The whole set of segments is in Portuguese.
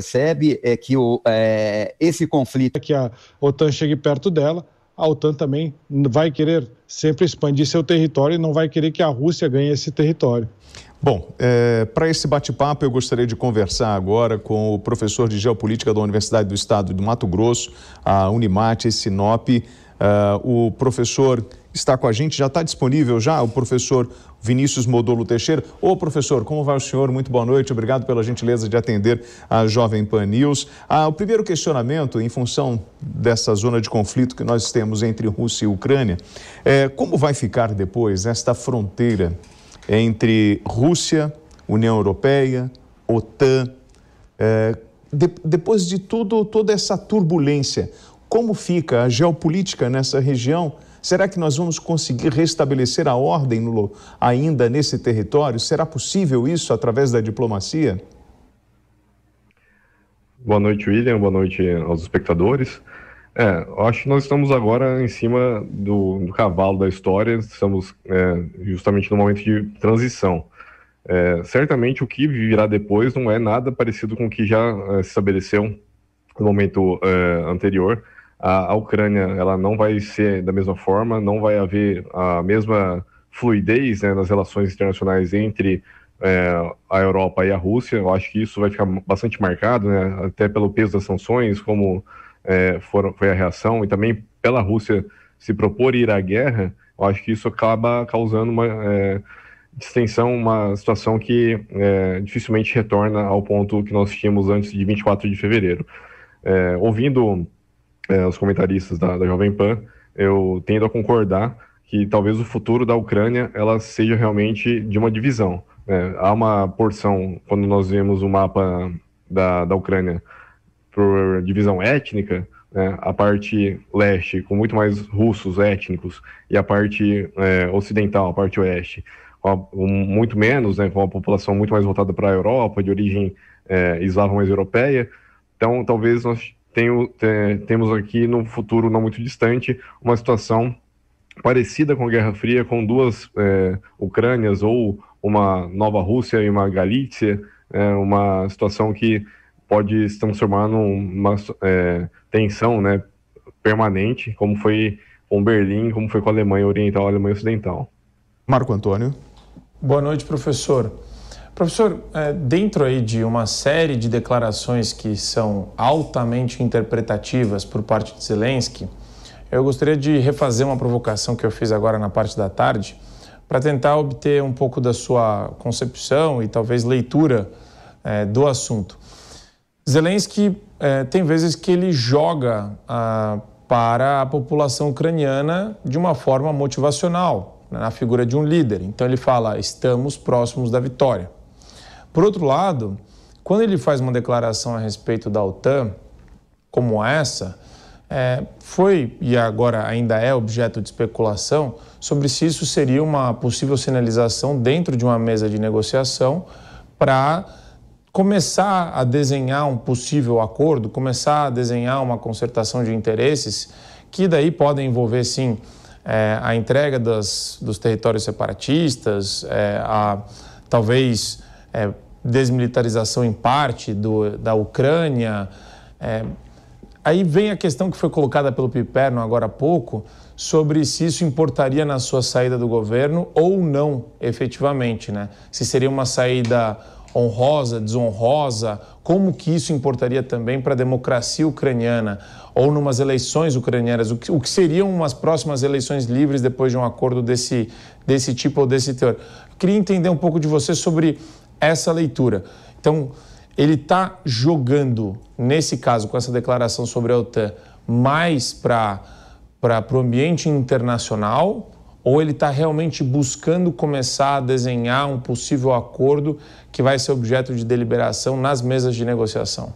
percebe é que esse conflito... Que a OTAN chegue perto dela, a OTAN também vai querer sempre expandir seu território e não vai querer que a Rússia ganhe esse território. Bom, para esse bate-papo eu gostaria de conversar agora com o professor de Geopolítica da Universidade do Estado do Mato Grosso, a Unimat, Sinop. O professor está com a gente, já está disponível já, o professor Vinícius Modolo Teixeira. Ô professor, como vai o senhor? Muito boa noite, obrigado pela gentileza de atender a Jovem Pan News. O primeiro questionamento, em função dessa zona de conflito que nós temos entre Rússia e Ucrânia, como vai ficar depois esta fronteira entre Rússia, União Europeia, OTAN, depois de toda essa turbulência, como fica a geopolítica nessa região? Será que nós vamos conseguir restabelecer a ordem ainda nesse território? Será possível isso através da diplomacia? Boa noite, William. Boa noite aos espectadores. Eu acho que nós estamos agora em cima do cavalo da história, estamos justamente no momento de transição. Certamente o que virá depois não é nada parecido com o que já se estabeleceu no momento anterior. A Ucrânia, ela não vai ser da mesma forma, não vai haver a mesma fluidez, nas relações internacionais entre a Europa e a Rússia. Eu acho que isso vai ficar bastante marcado, até pelo peso das sanções, como foi a reação, e também pela Rússia se propor ir à guerra. Eu acho que isso acaba causando uma distensão, uma situação que dificilmente retorna ao ponto que nós tínhamos antes de 24 de fevereiro. Ouvindo os comentaristas da Jovem Pan, eu tendo a concordar que talvez o futuro da Ucrânia ela seja realmente de uma divisão. Há uma porção, quando nós vemos o mapa da Ucrânia por divisão étnica, a parte leste com muito mais russos étnicos e a parte ocidental, a parte oeste, muito menos, com uma população muito mais voltada para a Europa, de origem eslava mais europeia. Então, talvez nós temos aqui no futuro não muito distante uma situação parecida com a Guerra Fria, com duas Ucrânias ou uma nova Rússia e uma Galícia, uma situação que pode se transformar numa tensão permanente, como foi com Berlim, como foi com a Alemanha Oriental e a Alemanha Ocidental. Marco Antônio. Boa noite, professor. Professor, dentro aí de uma série de declarações que são altamente interpretativas por parte de Zelensky, eu gostaria de refazer uma provocação que eu fiz agora na parte da tarde, para tentar obter um pouco da sua concepção e talvez leitura do assunto. Zelensky tem vezes que ele joga para a população ucraniana de uma forma motivacional, na figura de um líder. Então ele fala, estamos próximos da vitória. Por outro lado, quando ele faz uma declaração a respeito da OTAN, como essa, foi e agora ainda é objeto de especulação sobre se isso seria uma possível sinalização dentro de uma mesa de negociação para começar a desenhar um possível acordo, começar a desenhar uma concertação de interesses que daí podem envolver, sim, a entrega dos territórios separatistas, talvez desmilitarização em parte da Ucrânia. Aí vem a questão que foi colocada pelo Piperno agora há pouco, sobre se isso importaria na sua saída do governo ou não, efetivamente, Se seria uma saída honrosa, desonrosa, como que isso importaria também para a democracia ucraniana ou numas eleições ucranianas, o que seriam umas próximas eleições livres depois de um acordo desse tipo ou desse teor. Eu queria entender um pouco de você sobre essa leitura. Então, ele está jogando, nesse caso, com essa declaração sobre a OTAN, mais para o ambiente internacional, ou ele está realmente buscando começar a desenhar um possível acordo que vai ser objeto de deliberação nas mesas de negociação?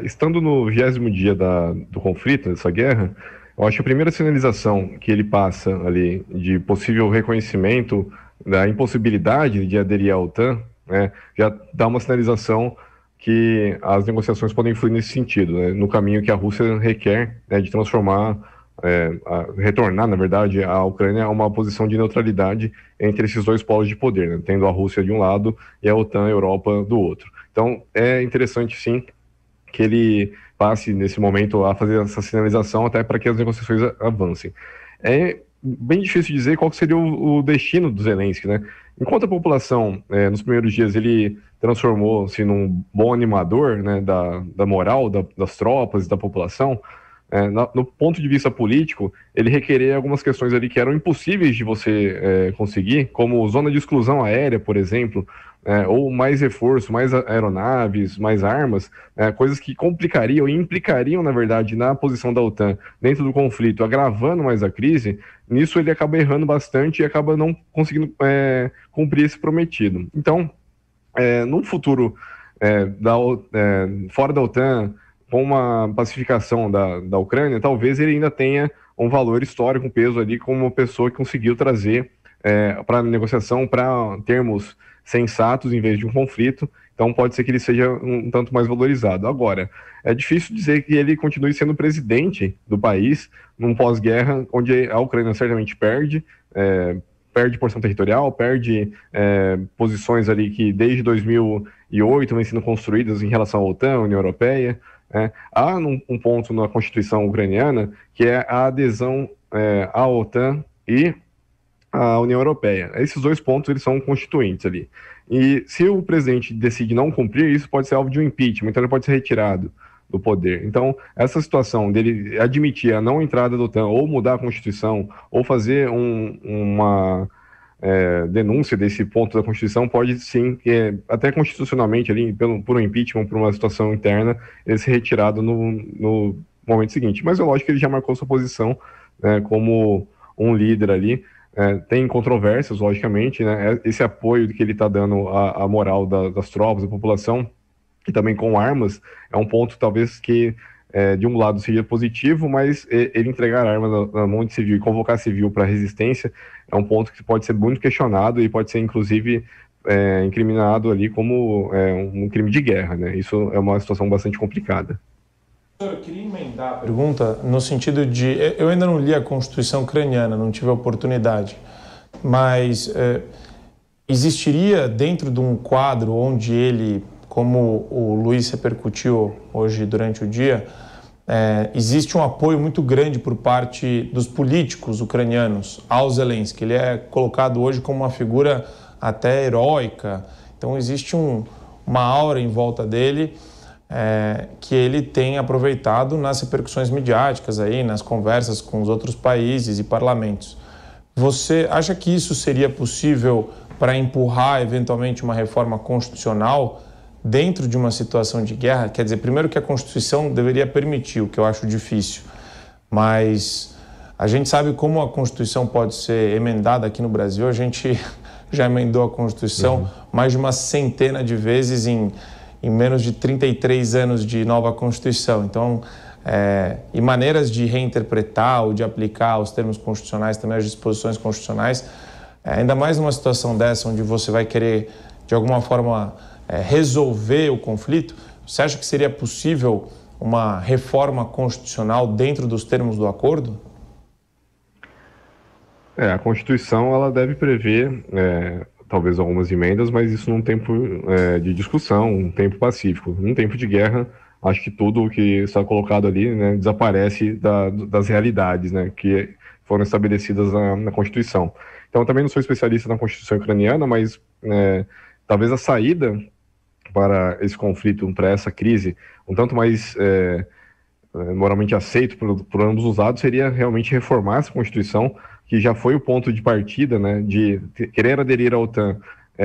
Estando no 20º dia do conflito, dessa guerra, eu acho que a primeira sinalização que ele passa ali de possível reconhecimento da impossibilidade de aderir à OTAN, já dá uma sinalização que as negociações podem fluir nesse sentido, no caminho que a Rússia requer, de transformar, retornar, na verdade, a Ucrânia a uma posição de neutralidade entre esses dois polos de poder, tendo a Rússia de um lado e a OTAN, a Europa, do outro. Então, é interessante, sim, que ele passe, nesse momento, a fazer essa sinalização até para que as negociações avancem. É bem difícil dizer qual seria o destino do Zelensky, né? Enquanto a população, nos primeiros dias, ele transformou-se num bom animador, né, da moral das tropas e da população, no ponto de vista político, ele requeria algumas questões ali que eram impossíveis de você conseguir, como zona de exclusão aérea, por exemplo, ou mais reforço, mais aeronaves, mais armas, coisas que complicariam e implicariam, na verdade, na posição da OTAN dentro do conflito, agravando mais a crise. Nisso ele acaba errando bastante e acaba não conseguindo cumprir esse prometido. Então, no futuro, fora da OTAN, com uma pacificação da Ucrânia, talvez ele ainda tenha um valor histórico, um peso ali, como uma pessoa que conseguiu trazer para a negociação, para termos sensatos em vez de um conflito. Então pode ser que ele seja um tanto mais valorizado. Agora, é difícil dizer que ele continue sendo presidente do país num pós-guerra, onde a Ucrânia certamente perde porção territorial, perde posições ali que desde 2008 vêm sendo construídas em relação à OTAN, à União Europeia. Há um ponto na Constituição ucraniana que é a adesão à OTAN e à União Europeia. Esses dois pontos eles são constituintes ali. E se o presidente decide não cumprir, isso pode ser alvo de um impeachment, então ele pode ser retirado do poder. Então, essa situação dele admitir a não entrada da OTAN, ou mudar a Constituição, ou fazer uma denúncia desse ponto da Constituição, pode sim, até constitucionalmente, ali, por um impeachment, por uma situação interna, ele ser retirado no momento seguinte. Mas é lógico que ele já marcou sua posição como um líder ali. Tem controvérsias, logicamente, né? Esse apoio que ele está dando à moral das tropas, da população, e também com armas, é um ponto talvez que de um lado seria positivo, mas ele entregar armas na mão de civil e convocar civil para resistência é um ponto que pode ser muito questionado e pode ser inclusive incriminado ali como um crime de guerra, né? Isso é uma situação bastante complicada. Eu queria emendar a pergunta no sentido de... Eu ainda não li a Constituição ucraniana, não tive a oportunidade, mas existiria dentro de um quadro onde ele, como o Luiz repercutiu hoje durante o dia, existe um apoio muito grande por parte dos políticos ucranianos ao Zelensky. Ele é colocado hoje como uma figura até heróica, então existe uma aura em volta dele que ele tem aproveitado nas repercussões midiáticas, aí, nas conversas com os outros países e parlamentos. Você acha que isso seria possível para empurrar, eventualmente, uma reforma constitucional dentro de uma situação de guerra? Quer dizer, primeiro que a Constituição deveria permitir, o que eu acho difícil, mas a gente sabe como a Constituição pode ser emendada aqui no Brasil. A gente já emendou a Constituição mais de uma centena de vezes em menos de 33 anos de nova Constituição. Então, e maneiras de reinterpretar ou de aplicar os termos constitucionais, também as disposições constitucionais, ainda mais numa situação dessa, onde você vai querer, de alguma forma, resolver o conflito. Você acha que seria possível uma reforma constitucional dentro dos termos do acordo? A Constituição ela deve prever talvez algumas emendas, mas isso num tempo de discussão, um tempo pacífico. Num tempo de guerra, acho que tudo o que está colocado ali, né, desaparece das realidades, né, que foram estabelecidas na Constituição. Então, eu também não sou especialista na Constituição ucraniana, mas talvez a saída para esse conflito, para essa crise, um tanto mais moralmente aceito por ambos os lados, seria realmente reformar essa Constituição, que já foi o ponto de partida, né, de querer aderir à OTAN,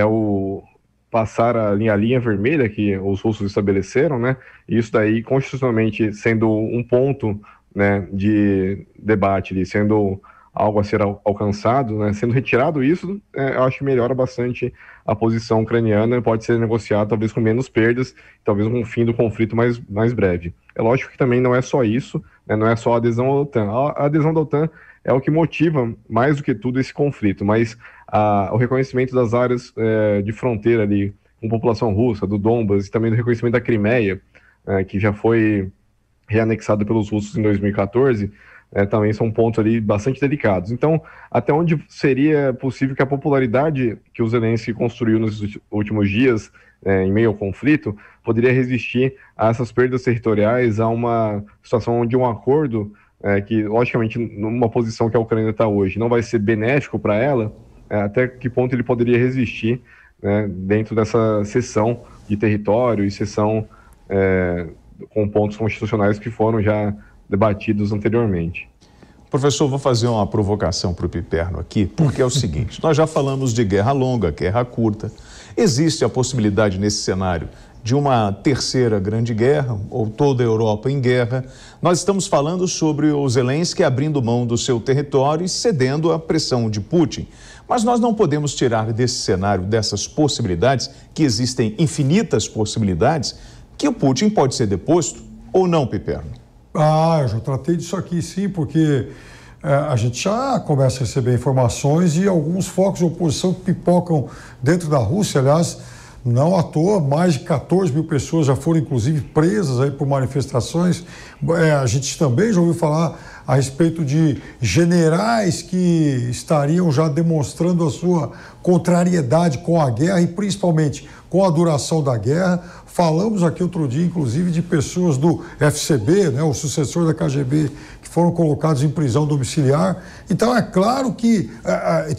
o passar a linha vermelha que os russos estabeleceram, né, e isso daí, constitucionalmente, sendo um ponto, né, de debate, sendo algo a ser alcançado, né, sendo retirado isso, eu acho que melhora bastante a posição ucraniana, pode ser negociado talvez com menos perdas, talvez com um fim do conflito mais breve. É lógico que também não é só isso, né, não é só a adesão à OTAN. A adesão da OTAN é o que motiva, mais do que tudo, esse conflito, mas o reconhecimento das áreas de fronteira ali, com população russa, do Donbas, e também do reconhecimento da Crimeia, que já foi reanexado pelos russos em 2014, também são pontos ali bastante delicados. Então, até onde seria possível que a popularidade que o Zelensky construiu nos últimos dias em meio ao conflito, poderia resistir a essas perdas territoriais, a uma situação onde um acordo, que logicamente numa posição que a Ucrânia está hoje, não vai ser benéfico para ela, até que ponto ele poderia resistir, né, dentro dessa cessão de território e cessão com pontos constitucionais que foram já debatidos anteriormente. Professor, vou fazer uma provocação para o Piperno aqui, porque é o seguinte, nós já falamos de guerra longa, guerra curta. Existe a possibilidade nesse cenário de uma terceira grande guerra, ou toda a Europa em guerra. Nós estamos falando sobre o Zelensky abrindo mão do seu território e cedendo à pressão de Putin. Mas nós não podemos tirar desse cenário, dessas possibilidades, que existem infinitas possibilidades, que o Putin pode ser deposto ou não, Piperno? Eu já tratei disso aqui, sim, porque a gente já começa a receber informações e alguns focos de oposição que pipocam dentro da Rússia. Aliás, não à toa, mais de 14 mil pessoas já foram, inclusive, presas aí por manifestações. A gente também já ouviu falar a respeito de generais que estariam já demonstrando a sua contrariedade com a guerra e, principalmente, com a duração da guerra. Falamos aqui outro dia, inclusive, de pessoas do FCB, né, o sucessor da KGB, que foram colocados em prisão domiciliar. Então, é claro que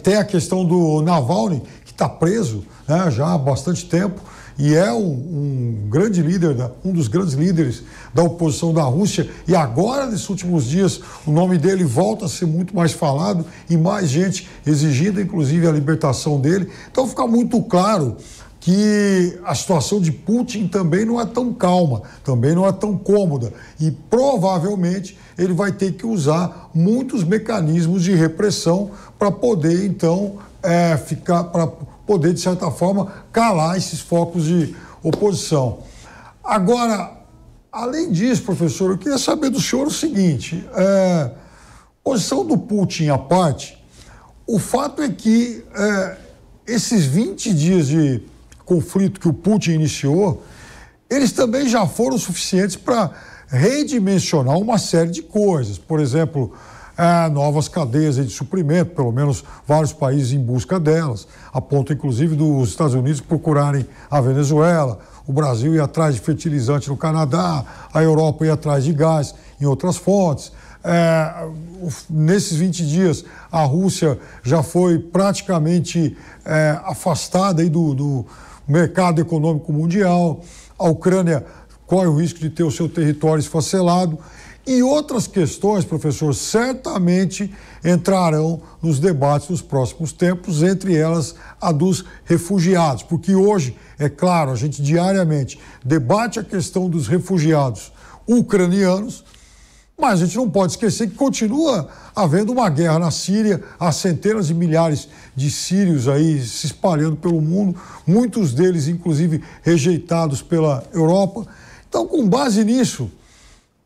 tem a questão do Navalny, que está preso, né, já há bastante tempo, e é um grande líder, um dos grandes líderes da oposição da Rússia, e agora, nesses últimos dias, o nome dele volta a ser muito mais falado e mais gente exigindo, inclusive, a libertação dele. Então, fica muito claro que a situação de Putin também não é tão calma, também não é tão cômoda, e provavelmente ele vai ter que usar muitos mecanismos de repressão para poder, então, poder, de certa forma, calar esses focos de oposição. Agora, além disso, professor, eu queria saber do senhor o seguinte, posição do Putin à parte, o fato é que esses 20 dias de conflito que o Putin iniciou, eles também já foram suficientes para redimensionar uma série de coisas. Por exemplo, novas cadeias de suprimento, pelo menos vários países em busca delas, a ponto, inclusive, dos Estados Unidos procurarem a Venezuela, o Brasil ir atrás de fertilizante no Canadá, a Europa ir atrás de gás em outras fontes. Nesses 20 dias, a Rússia já foi praticamente afastada aí do mercado econômico mundial. A Ucrânia corre o risco de ter o seu território esfacelado. E outras questões, professor, certamente entrarão nos debates nos próximos tempos, entre elas a dos refugiados. Porque hoje, é claro, a gente diariamente debate a questão dos refugiados ucranianos, mas a gente não pode esquecer que continua havendo uma guerra na Síria, há centenas de milhares de sírios aí se espalhando pelo mundo, muitos deles, inclusive, rejeitados pela Europa. Então, com base nisso,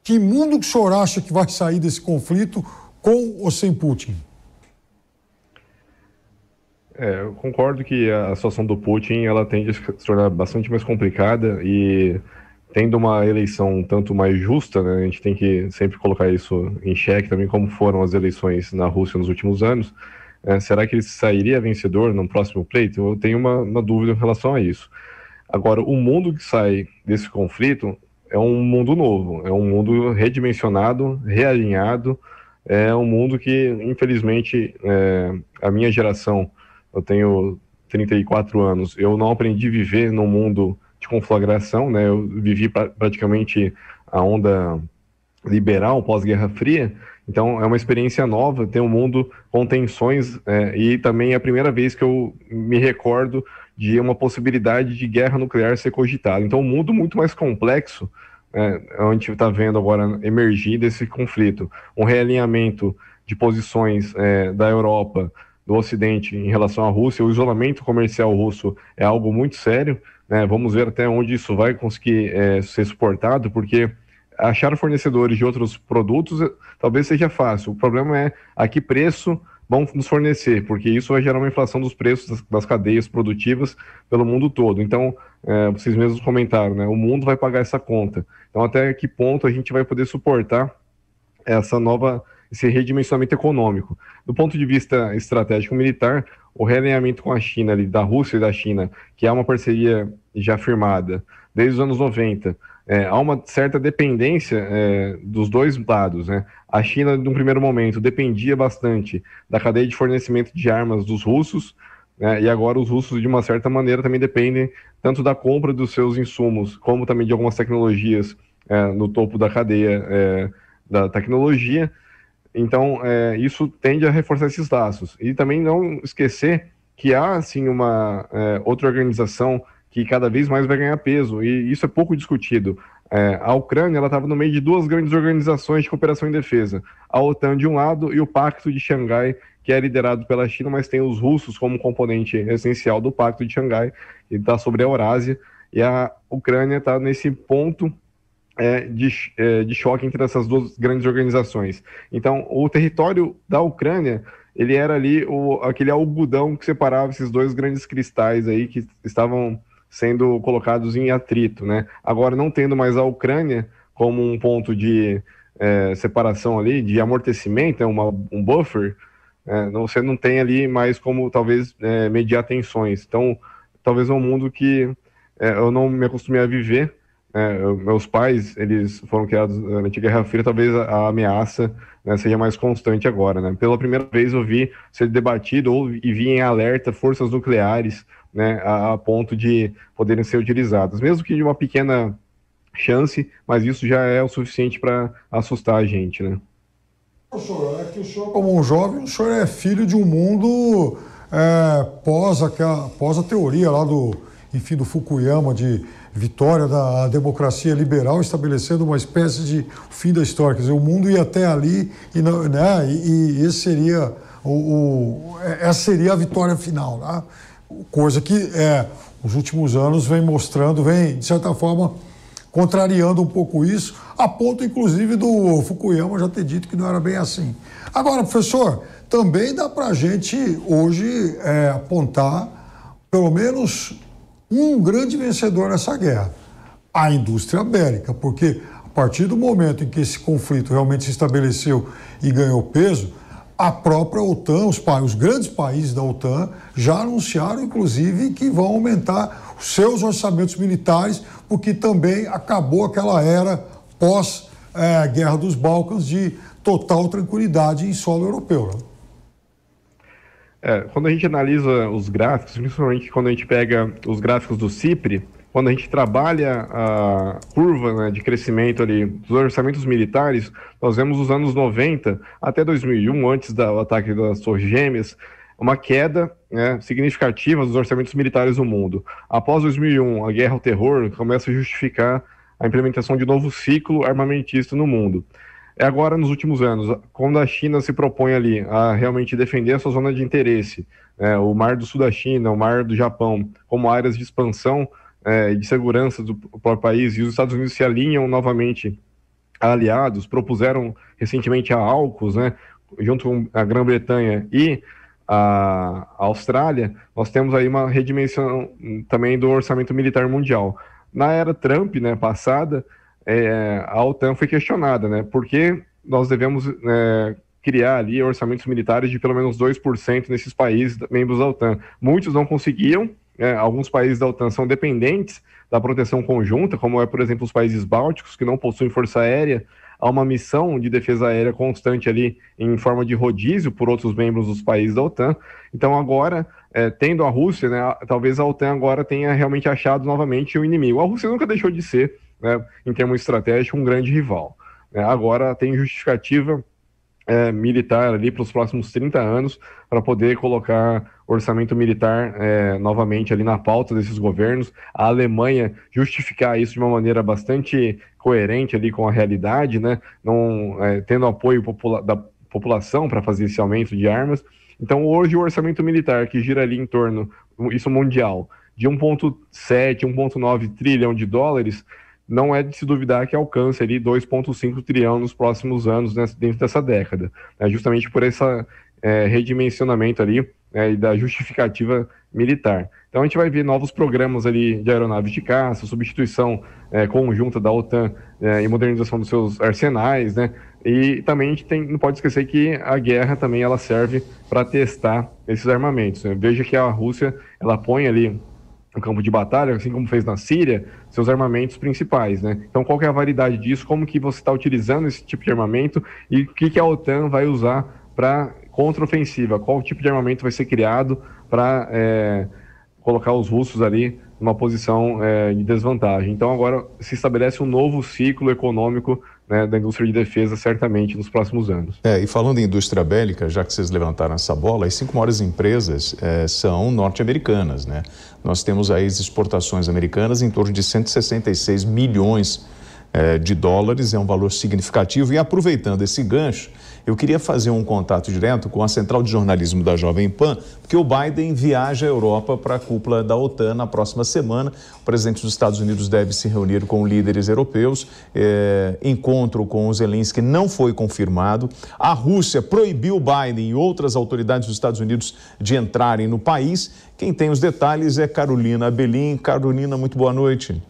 que mundo que o senhor acha que vai sair desse conflito com ou sem Putin? Eu concordo que a situação do Putin ela tende a se tornar bastante mais complicada e tendo uma eleição um tanto mais justa, né, a gente tem que sempre colocar isso em xeque também, como foram as eleições na Rússia nos últimos anos. Será que ele sairia vencedor no próximo pleito? Eu tenho uma dúvida em relação a isso. Agora, o mundo que sai desse conflito é um mundo novo, é um mundo redimensionado, realinhado, é um mundo que, infelizmente, a minha geração, eu tenho 34 anos, eu não aprendi a viver num mundo de conflagração, né? Eu vivi praticamente a onda liberal pós-Guerra Fria, então é uma experiência nova, tem um mundo com tensões e também é a primeira vez que eu me recordo de uma possibilidade de guerra nuclear ser cogitada. Então um mundo muito mais complexo, a gente está vendo agora emergir desse conflito, um realinhamento de posições da Europa, do Ocidente em relação à Rússia. O isolamento comercial russo é algo muito sério, né? Vamos ver até onde isso vai conseguir ser suportado, porque achar fornecedores de outros produtos talvez seja fácil. O problema é a que preço vão nos fornecer, porque isso vai gerar uma inflação dos preços das cadeias produtivas pelo mundo todo. Então, vocês mesmos comentaram, né? O mundo vai pagar essa conta. Então, até que ponto a gente vai poder suportar essa nova esse redimensionamento econômico. Do ponto de vista estratégico militar, o realinhamento com a China, ali, da Rússia e da China, que é uma parceria já firmada desde os anos 90, há uma certa dependência dos dois lados, né? A China, num primeiro momento, dependia bastante da cadeia de fornecimento de armas dos russos, né? E agora os russos, de uma certa maneira, também dependem tanto da compra dos seus insumos, como também de algumas tecnologias no topo da cadeia da tecnologia. Então, isso tende a reforçar esses laços. E também não esquecer que há, assim, uma outra organização que cada vez mais vai ganhar peso, e isso é pouco discutido. A Ucrânia estava no meio de duas grandes organizações de cooperação em defesa, a OTAN de um lado e o Pacto de Xangai, que é liderado pela China, mas tem os russos como componente essencial do Pacto de Xangai, ele está sobre a Eurásia, e a Ucrânia está nesse ponto de choque entre essas duas grandes organizações. Então, o território da Ucrânia, ele era ali aquele algodão que separava esses dois grandes cristais aí que estavam sendo colocados em atrito, né? Agora, não tendo mais a Ucrânia como um ponto de separação ali, de amortecimento, um buffer, você não tem ali mais como, talvez, mediar tensões. Então, talvez é um mundo que eu não me acostumei a viver. Meus pais, eles foram criados na antiga Guerra Fria, talvez a ameaça, né, seja mais constante agora, né? Pela primeira vez eu vi ser debatido e vi em alerta forças nucleares, né, a ponto de poderem ser utilizadas, mesmo que de uma pequena chance, mas isso já é o suficiente para assustar a gente, né? Professor, é que o senhor, como um jovem, o senhor é filho de um mundo pós a teoria lá do Fukuyama, de vitória da democracia liberal, estabelecendo uma espécie de fim da história. Quer dizer, o mundo ia até ali e esse seria essa seria a vitória final, né? Coisa que os últimos anos vem mostrando, vem, de certa forma, contrariando um pouco isso, a ponto, inclusive, do Fukuyama já ter dito que não era bem assim. Agora, professor, também dá para a gente hoje apontar, pelo menos, um grande vencedor nessa guerra, a indústria bélica, porque a partir do momento em que esse conflito realmente se estabeleceu e ganhou peso, a própria OTAN, os grandes países da OTAN já anunciaram, inclusive, que vão aumentar os seus orçamentos militares, porque também acabou aquela era pós-Guerra dos Balcãs de total tranquilidade em solo europeu, né? Quando a gente analisa os gráficos, principalmente quando a gente pega os gráficos do CIPRE, quando a gente trabalha a curva, né, de crescimento ali dos orçamentos militares, nós vemos os anos 90 até 2001, antes do ataque das Torres Gêmeas, uma queda, né, significativa dos orçamentos militares no mundo. Após 2001, a guerra ao terror começa a justificar a implementação de novo ciclo armamentista no mundo. Agora, nos últimos anos, quando a China se propõe ali a realmente defender a sua zona de interesse, o Mar do Sul da China, o Mar do Japão, como áreas de expansão e de segurança do próprio país, e os Estados Unidos se alinham novamente a aliados, propuseram recentemente a AUKUS, né, junto com a Grã-Bretanha e a Austrália, nós temos aí uma redimensão também do orçamento militar mundial. Na era Trump, né, passada, a OTAN foi questionada, né, porque nós devemos criar ali orçamentos militares de pelo menos 2% nesses países membros da OTAN. Muitos não conseguiam. Alguns países da OTAN são dependentes da proteção conjunta, como por exemplo, os países bálticos, que não possuem força aérea. Há uma missão de defesa aérea constante ali em forma de rodízio por outros membros dos países da OTAN. Então agora, tendo a Rússia, né, talvez a OTAN agora tenha realmente achado novamente o inimigo. A Rússia nunca deixou de ser, né, em termos estratégicos, um grande rival. Agora tem justificativa militar ali para os próximos 30 anos para poder colocar orçamento militar novamente ali na pauta desses governos. A Alemanha justificar isso de uma maneira bastante coerente ali com a realidade, né? Não tendo apoio da população para fazer esse aumento de armas. Então hoje o orçamento militar que gira ali em torno, isso mundial, de 1,7, 1,9 trilhão de dólares, não é de se duvidar que alcance ali 2,5 trilhão nos próximos anos, né, dentro dessa década. Justamente por esse redimensionamento ali e da justificativa militar. Então a gente vai ver novos programas ali de aeronaves de caça, substituição conjunta da OTAN e modernização dos seus arsenais, né? E também a gente não pode esquecer que a guerra também ela serve para testar esses armamentos, né? Veja que a Rússia ela põe ali no campo de batalha, assim como fez na Síria, seus armamentos principais, né? Então qual que é a validade disso, como que você está utilizando esse tipo de armamento e o que a OTAN vai usar para contraofensiva, qual tipo de armamento vai ser criado para colocar os russos ali numa posição de desvantagem. Então agora se estabelece um novo ciclo econômico, né, da indústria de defesa, certamente, nos próximos anos. E falando em indústria bélica, já que vocês levantaram essa bola, as 5 maiores empresas são norte-americanas, né? Nós temos aí as exportações americanas em torno de 166 milhões de dólares, é um valor significativo. E aproveitando esse gancho, eu queria fazer um contato direto com a Central de Jornalismo da Jovem Pan, porque o Biden viaja à Europa para a cúpula da OTAN na próxima semana. O presidente dos Estados Unidos deve se reunir com líderes europeus. Encontro com o Zelensky não foi confirmado. A Rússia proibiu o Biden e outras autoridades dos Estados Unidos de entrarem no país. Quem tem os detalhes é Carolina Belim. Carolina, muito boa noite.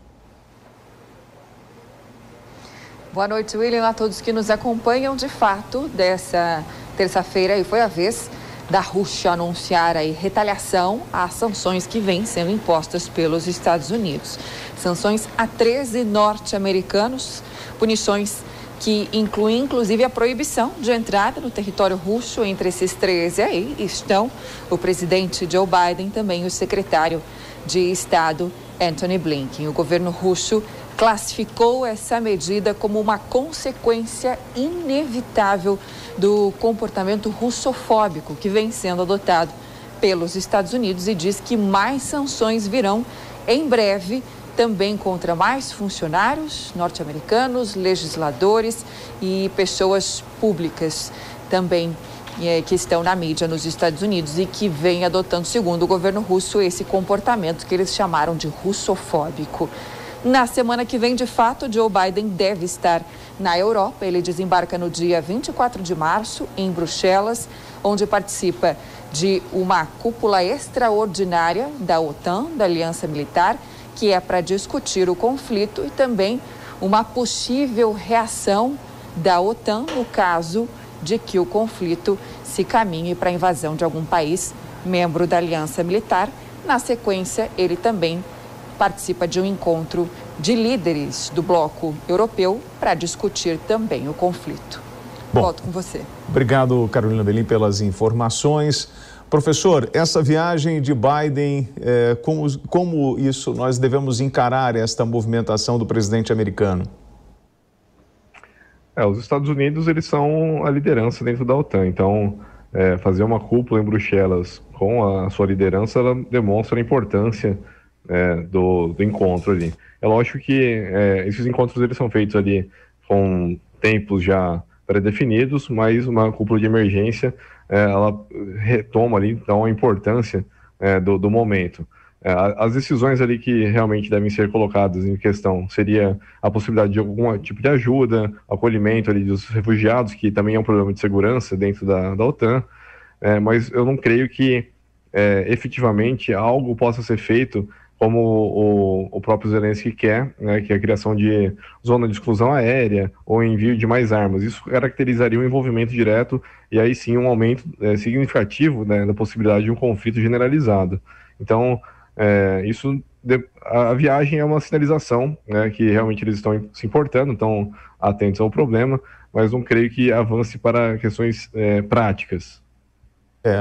Boa noite, William, a todos que nos acompanham. De fato, dessa terça-feira aí foi a vez da Rússia anunciar aí retaliação às sanções que vêm sendo impostas pelos Estados Unidos. Sanções a 13 norte-americanos, punições que incluem inclusive a proibição de entrada no território russo. Entre esses 13 aí estão o presidente Joe Biden, também o secretário de Estado Antony Blinken. O governo russo classificou essa medida como uma consequência inevitável do comportamento russofóbico que vem sendo adotado pelos Estados Unidos e diz que mais sanções virão em breve, também contra mais funcionários norte-americanos, legisladores e pessoas públicas também que estão na mídia nos Estados Unidos e que vem adotando, segundo o governo russo, esse comportamento que eles chamaram de russofóbico. Na semana que vem, de fato, Joe Biden deve estar na Europa. Ele desembarca no dia 24 de março em Bruxelas, onde participa de uma cúpula extraordinária da OTAN, da Aliança Militar, que é para discutir o conflito e também uma possível reação da OTAN no caso de que o conflito se caminhe para a invasão de algum país membro da Aliança Militar. Na sequência, ele também participa de um encontro de líderes do bloco europeu para discutir também o conflito. Volto com você. Obrigado, Carolina Belim, pelas informações. Professor, essa viagem de Biden, como isso nós devemos encarar esta movimentação do presidente americano? Os Estados Unidos, eles são a liderança dentro da OTAN, então fazer uma cúpula em Bruxelas com a sua liderança, ela demonstra a importância do encontro ali. É lógico que esses encontros eles são feitos ali com tempos já pré-definidos, mas uma cúpula de emergência ela retoma ali então a importância do momento. As decisões ali que realmente devem ser colocadas em questão seria a possibilidade de algum tipo de ajuda, acolhimento ali dos refugiados, que também é um problema de segurança dentro da OTAN, mas eu não creio que efetivamente algo possa ser feito como o próprio Zelensky quer, né, que é a criação de zona de exclusão aérea ou envio de mais armas. Isso caracterizaria um envolvimento direto e aí sim um aumento significativo, né, da possibilidade de um conflito generalizado. Então, a viagem é uma sinalização, né, que realmente eles estão se importando, estão atentos ao problema, mas não creio que avance para questões práticas.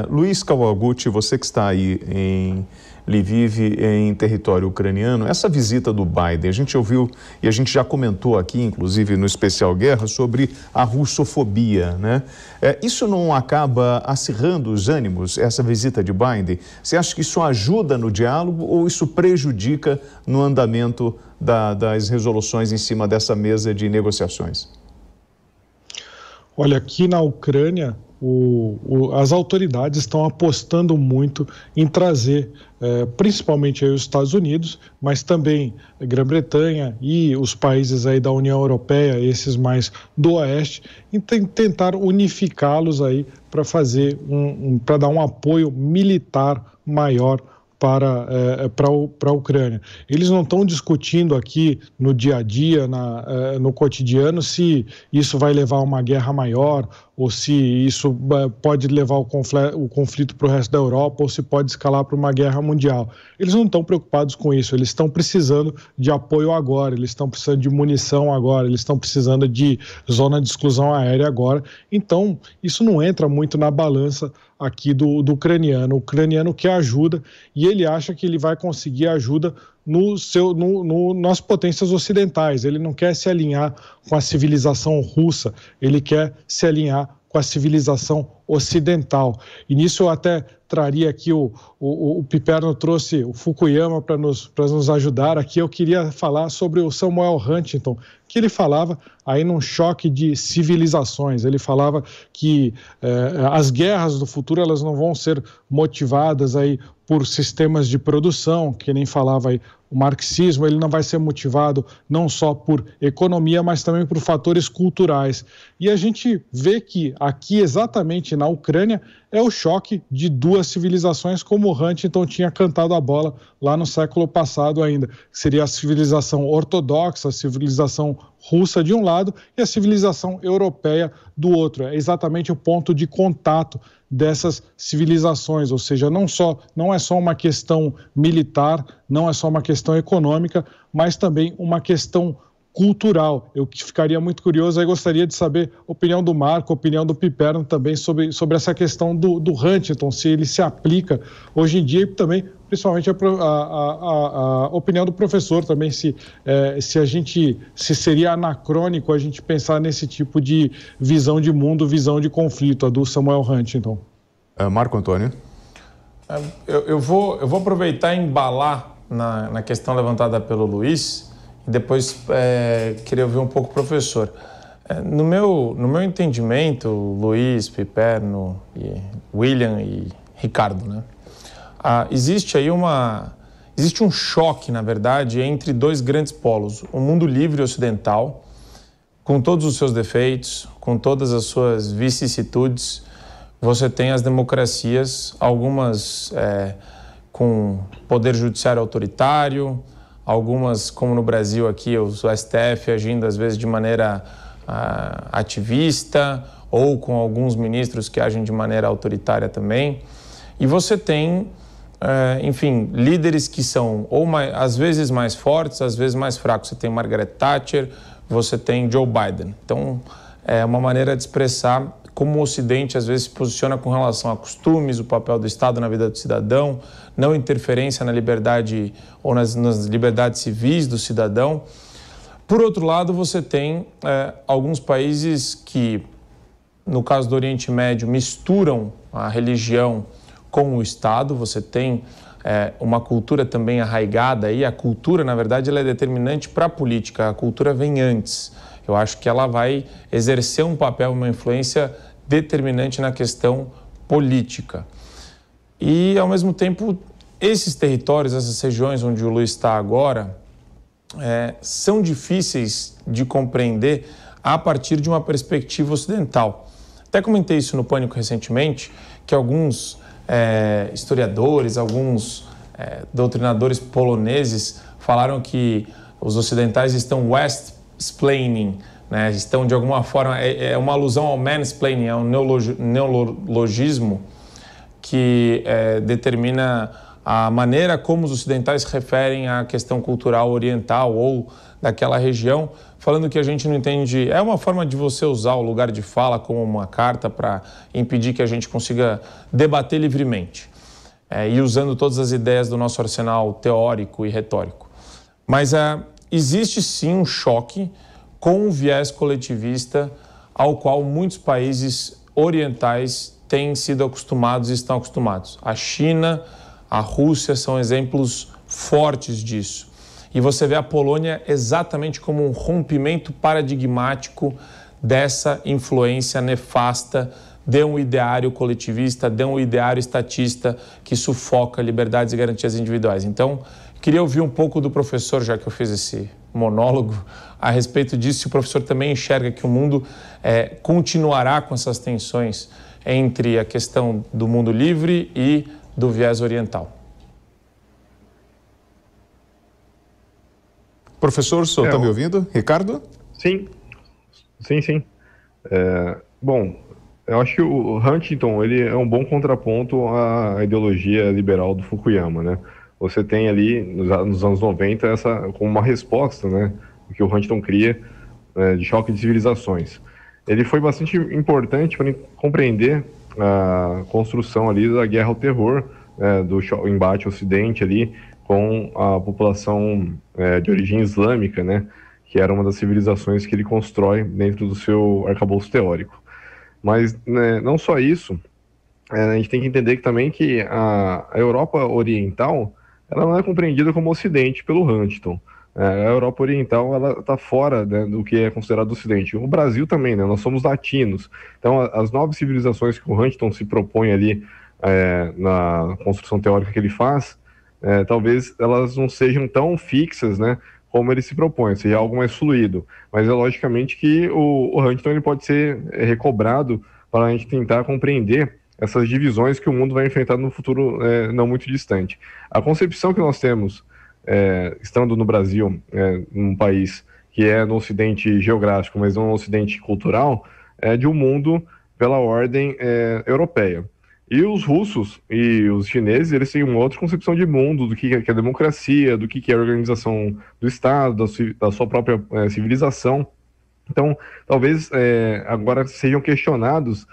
Luiz Kawaguchi, você que está aí em Lviv, em território ucraniano, essa visita do Biden, a gente ouviu e a gente já comentou aqui, inclusive no Especial Guerra, sobre a russofobia, né? Isso não acaba acirrando os ânimos, essa visita de Biden? Você acha que isso ajuda no diálogo ou isso prejudica no andamento das resoluções em cima dessa mesa de negociações? Olha, aqui na Ucrânia, as autoridades estão apostando muito em trazer, principalmente aí os Estados Unidos, mas também a Grã-Bretanha e os países aí da União Europeia, esses mais do Oeste, e tentar unificá-los aí para fazer para dar um apoio militar maior para a Ucrânia. Eles não estão discutindo aqui no dia a dia, no cotidiano, se isso vai levar a uma guerra maior ou se isso pode levar o conflito para o resto da Europa ou se pode escalar para uma guerra mundial. Eles não estão preocupados com isso, eles estão precisando de apoio agora, eles estão precisando de munição agora, eles estão precisando de zona de exclusão aérea agora. Então, isso não entra muito na balança aqui do ucraniano. O ucraniano quer ajuda e ele acha que ele vai conseguir ajuda nas potências ocidentais. Ele não quer se alinhar com a civilização russa, ele quer se alinhar com a civilização ocidental. E nisso eu até traria aqui, o Piperno trouxe o Fukuyama para nos ajudar aqui. Eu queria falar sobre o Samuel Huntington, que ele falava aí num choque de civilizações. Ele falava que as guerras do futuro elas não vão ser motivadas aí por sistemas de produção, que nem falava aí o marxismo, ele não vai ser motivado não só por economia, mas também por fatores culturais. E a gente vê que aqui, exatamente na Ucrânia, é o choque de duas civilizações, como o Huntington tinha cantado a bola lá no século passado ainda. Seria a civilização ortodoxa, a civilização russa de um lado e a civilização europeia do outro. É exatamente o ponto de contato dessas civilizações, ou seja, não é só uma questão militar, não é só uma questão econômica, mas também uma questão cultural. Eu ficaria muito curioso, aí gostaria de saber a opinião do Marco, a opinião do Piperno também sobre essa questão do Huntington, se ele se aplica hoje em dia, e também, principalmente, a opinião do professor também, se seria anacrônico a gente pensar nesse tipo de visão de mundo, visão de conflito, a do Samuel Huntington. Marco Antônio. Eu vou aproveitar e embalar na questão levantada pelo Luiz, e depois queria ouvir um pouco o professor. No meu entendimento, Luiz, Piperno, William e Ricardo, né? Existe um choque, na verdade, entre dois grandes polos. O mundo livre ocidental, com todos os seus defeitos, com todas as suas vicissitudes. Você tem as democracias, algumas com poder judiciário autoritário, algumas, como no Brasil aqui, o STF agindo às vezes de maneira ativista, ou com alguns ministros que agem de maneira autoritária também. E você tem, enfim, líderes que são às vezes mais fortes, às vezes mais fracos. Você tem Margaret Thatcher, você tem Joe Biden. Então, é uma maneira de expressar como o Ocidente às vezes se posiciona com relação a costumes, o papel do Estado na vida do cidadão, não interferência na liberdade ou nas liberdades civis do cidadão. Por outro lado, você tem alguns países que, no caso do Oriente Médio, misturam a religião com o Estado. Você tem uma cultura também arraigada, e a cultura, na verdade, ela é determinante para a política. A cultura vem antes. Eu acho que ela vai exercer um papel, uma influência determinante na questão política. E, ao mesmo tempo, esses territórios, essas regiões onde o Luiz está agora, são difíceis de compreender a partir de uma perspectiva ocidental. Até comentei isso no Pânico recentemente, que alguns historiadores, alguns doutrinadores poloneses falaram que os ocidentais estão West-splaining, né? Estão, de alguma forma, é uma alusão ao mansplaining, é um neologismo que determina a maneira como os ocidentais se referem à questão cultural oriental ou daquela região, falando que a gente não entende. É uma forma de você usar o lugar de fala como uma carta para impedir que a gente consiga debater livremente, e usando todas as ideias do nosso arsenal teórico e retórico. Mas existe sim um choque com o viés coletivista ao qual muitos países orientais têm sido acostumados e estão acostumados. A China, a Rússia são exemplos fortes disso. E você vê a Polônia exatamente como um rompimento paradigmático dessa influência nefasta de um ideário coletivista, de um ideário estatista que sufoca liberdades e garantias individuais. Então, queria ouvir um pouco do professor, já que eu fiz esse monólogo, a respeito disso, se o professor também enxerga que o mundo continuará com essas tensões entre a questão do mundo livre e do viés oriental. Professor, o senhor está me ouvindo? Ricardo? Sim. Bom, eu acho que o Huntington ele é um bom contraponto à ideologia liberal do Fukuyama, né? Você tem ali, nos anos 90, essa como uma resposta, né, que o Huntington cria de choque de civilizações. Ele foi bastante importante para compreender a construção ali da guerra ao terror, do embate Ocidente ali com a população de origem islâmica, né, que era uma das civilizações que ele constrói dentro do seu arcabouço teórico. Mas não só isso, a gente tem que entender também que a Europa Oriental ela não é compreendida como Ocidente pelo Huntington. A Europa Oriental ela está fora, né, do que é considerado Ocidente. O Brasil também, né? Nós somos latinos. Então, as novas civilizações que o Huntington se propõe ali na construção teórica que ele faz, talvez elas não sejam tão fixas, né, como ele se propõe, seja algo mais fluido. Mas é logicamente que o Huntington ele pode ser recobrado para a gente tentar compreender essas divisões que o mundo vai enfrentar no futuro não muito distante. A concepção que nós temos, estando no Brasil, num país que é no Ocidente geográfico, mas não no Ocidente cultural, é de um mundo pela ordem europeia. E os russos e os chineses, eles têm uma outra concepção de mundo, do que é democracia, do que é a organização do Estado, da sua própria civilização. Então, talvez agora sejam questionados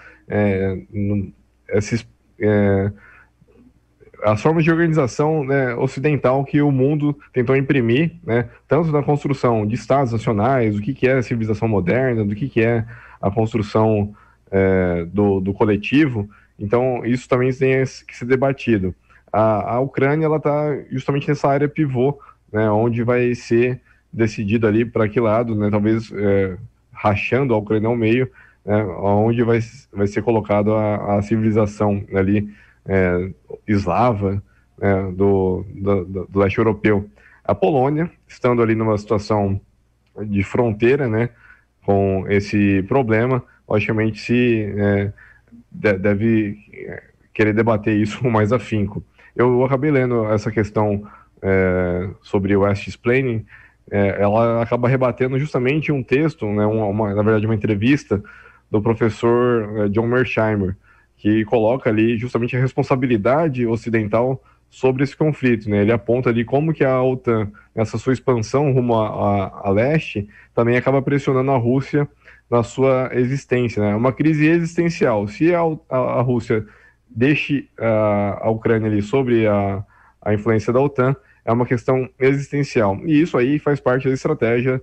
as formas de organização, né, ocidental que o mundo tentou imprimir, né, tanto na construção de estados nacionais, do que é a civilização moderna, do que é a construção do coletivo. Então, isso também tem que ser debatido. A Ucrânia está justamente nessa área pivô, né, onde vai ser decidido ali para que lado, né, talvez rachando a Ucrânia ao meio, onde vai ser colocado a civilização ali eslava do leste europeu. A Polônia, estando ali numa situação de fronteira, né, com esse problema, logicamente deve querer debater isso com mais afinco. Eu acabei lendo essa questão sobre o West-Splaining, ela acaba rebatendo justamente um texto, né, na verdade uma entrevista do professor John Mearsheimer, que coloca ali justamente a responsabilidade ocidental sobre esse conflito, né? Ele aponta ali como que a OTAN, nessa sua expansão rumo a leste, também acaba pressionando a Rússia na sua existência, né? É uma crise existencial. Se a Rússia deixe a Ucrânia ali sobre a influência da OTAN, é uma questão existencial. E isso aí faz parte da estratégia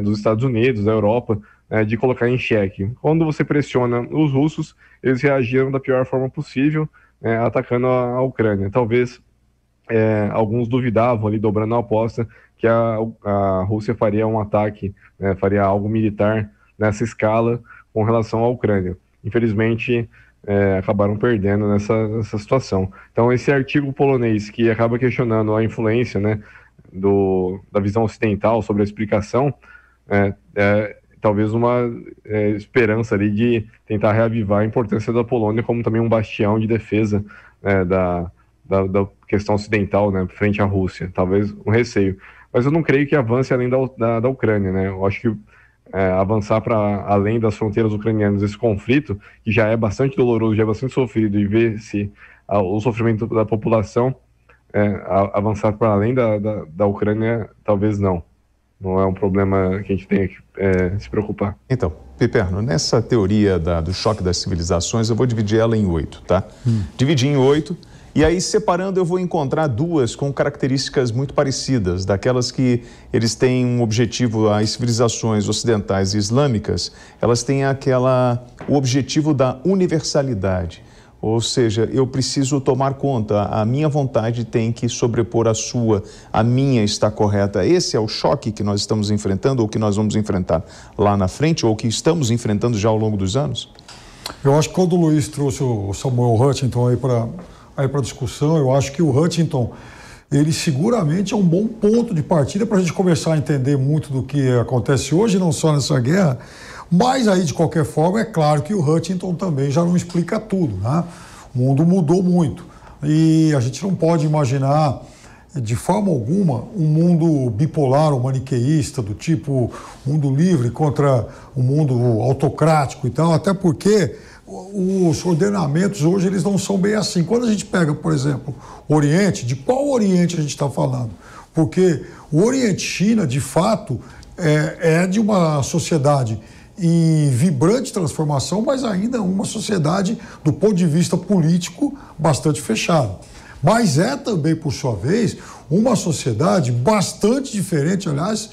dos Estados Unidos, da Europa, de colocar em xeque. Quando você pressiona os russos, eles reagiram da pior forma possível, atacando a Ucrânia. Talvez alguns duvidavam ali, dobrando a aposta, que a Rússia faria um ataque, faria algo militar nessa escala com relação à Ucrânia. Infelizmente, acabaram perdendo nessa situação. Então, esse artigo polonês que acaba questionando a influência, né, da visão ocidental sobre a explicação, talvez uma esperança ali de tentar reavivar a importância da Polônia como também um bastião de defesa da questão ocidental, né, frente à Rússia. Talvez um receio. Mas eu não creio que avance além da Ucrânia, né? Eu acho que avançar para além das fronteiras ucranianas esse conflito, que já é bastante doloroso, já é bastante sofrido, e ver se o sofrimento da população avançar para além da Ucrânia, talvez não. Não é um problema que a gente tenha que se preocupar. Então, Piperno, nessa teoria do choque das civilizações, eu vou dividir ela em 8, tá? Dividir em 8, e aí separando eu vou encontrar duas com características muito parecidas, daquelas que eles têm um objetivo, as civilizações ocidentais e islâmicas, elas têm o objetivo da universalidade. Ou seja, eu preciso tomar conta, a minha vontade tem que sobrepor a sua, a minha está correta. Esse é o choque que nós estamos enfrentando ou que nós vamos enfrentar lá na frente ou que estamos enfrentando já ao longo dos anos? Eu acho que quando o Luiz trouxe o Samuel Huntington aí para discussão, eu acho que o Huntington, ele seguramente é um bom ponto de partida para a gente começar a entender muito do que acontece hoje, não só nessa guerra, mas aí, de qualquer forma, é claro que o Huntington também já não explica tudo, né? O mundo mudou muito e a gente não pode imaginar, de forma alguma, um mundo bipolar ou maniqueísta, do tipo mundo livre contra o mundo autocrático e tal, até porque os ordenamentos hoje eles não são bem assim. Quando a gente pega, por exemplo, o Oriente, de qual Oriente a gente está falando? Porque o Oriente China, de fato, é de uma sociedade em vibrante transformação, mas ainda uma sociedade, do ponto de vista político, bastante fechada. Mas é também, por sua vez, uma sociedade bastante diferente, aliás,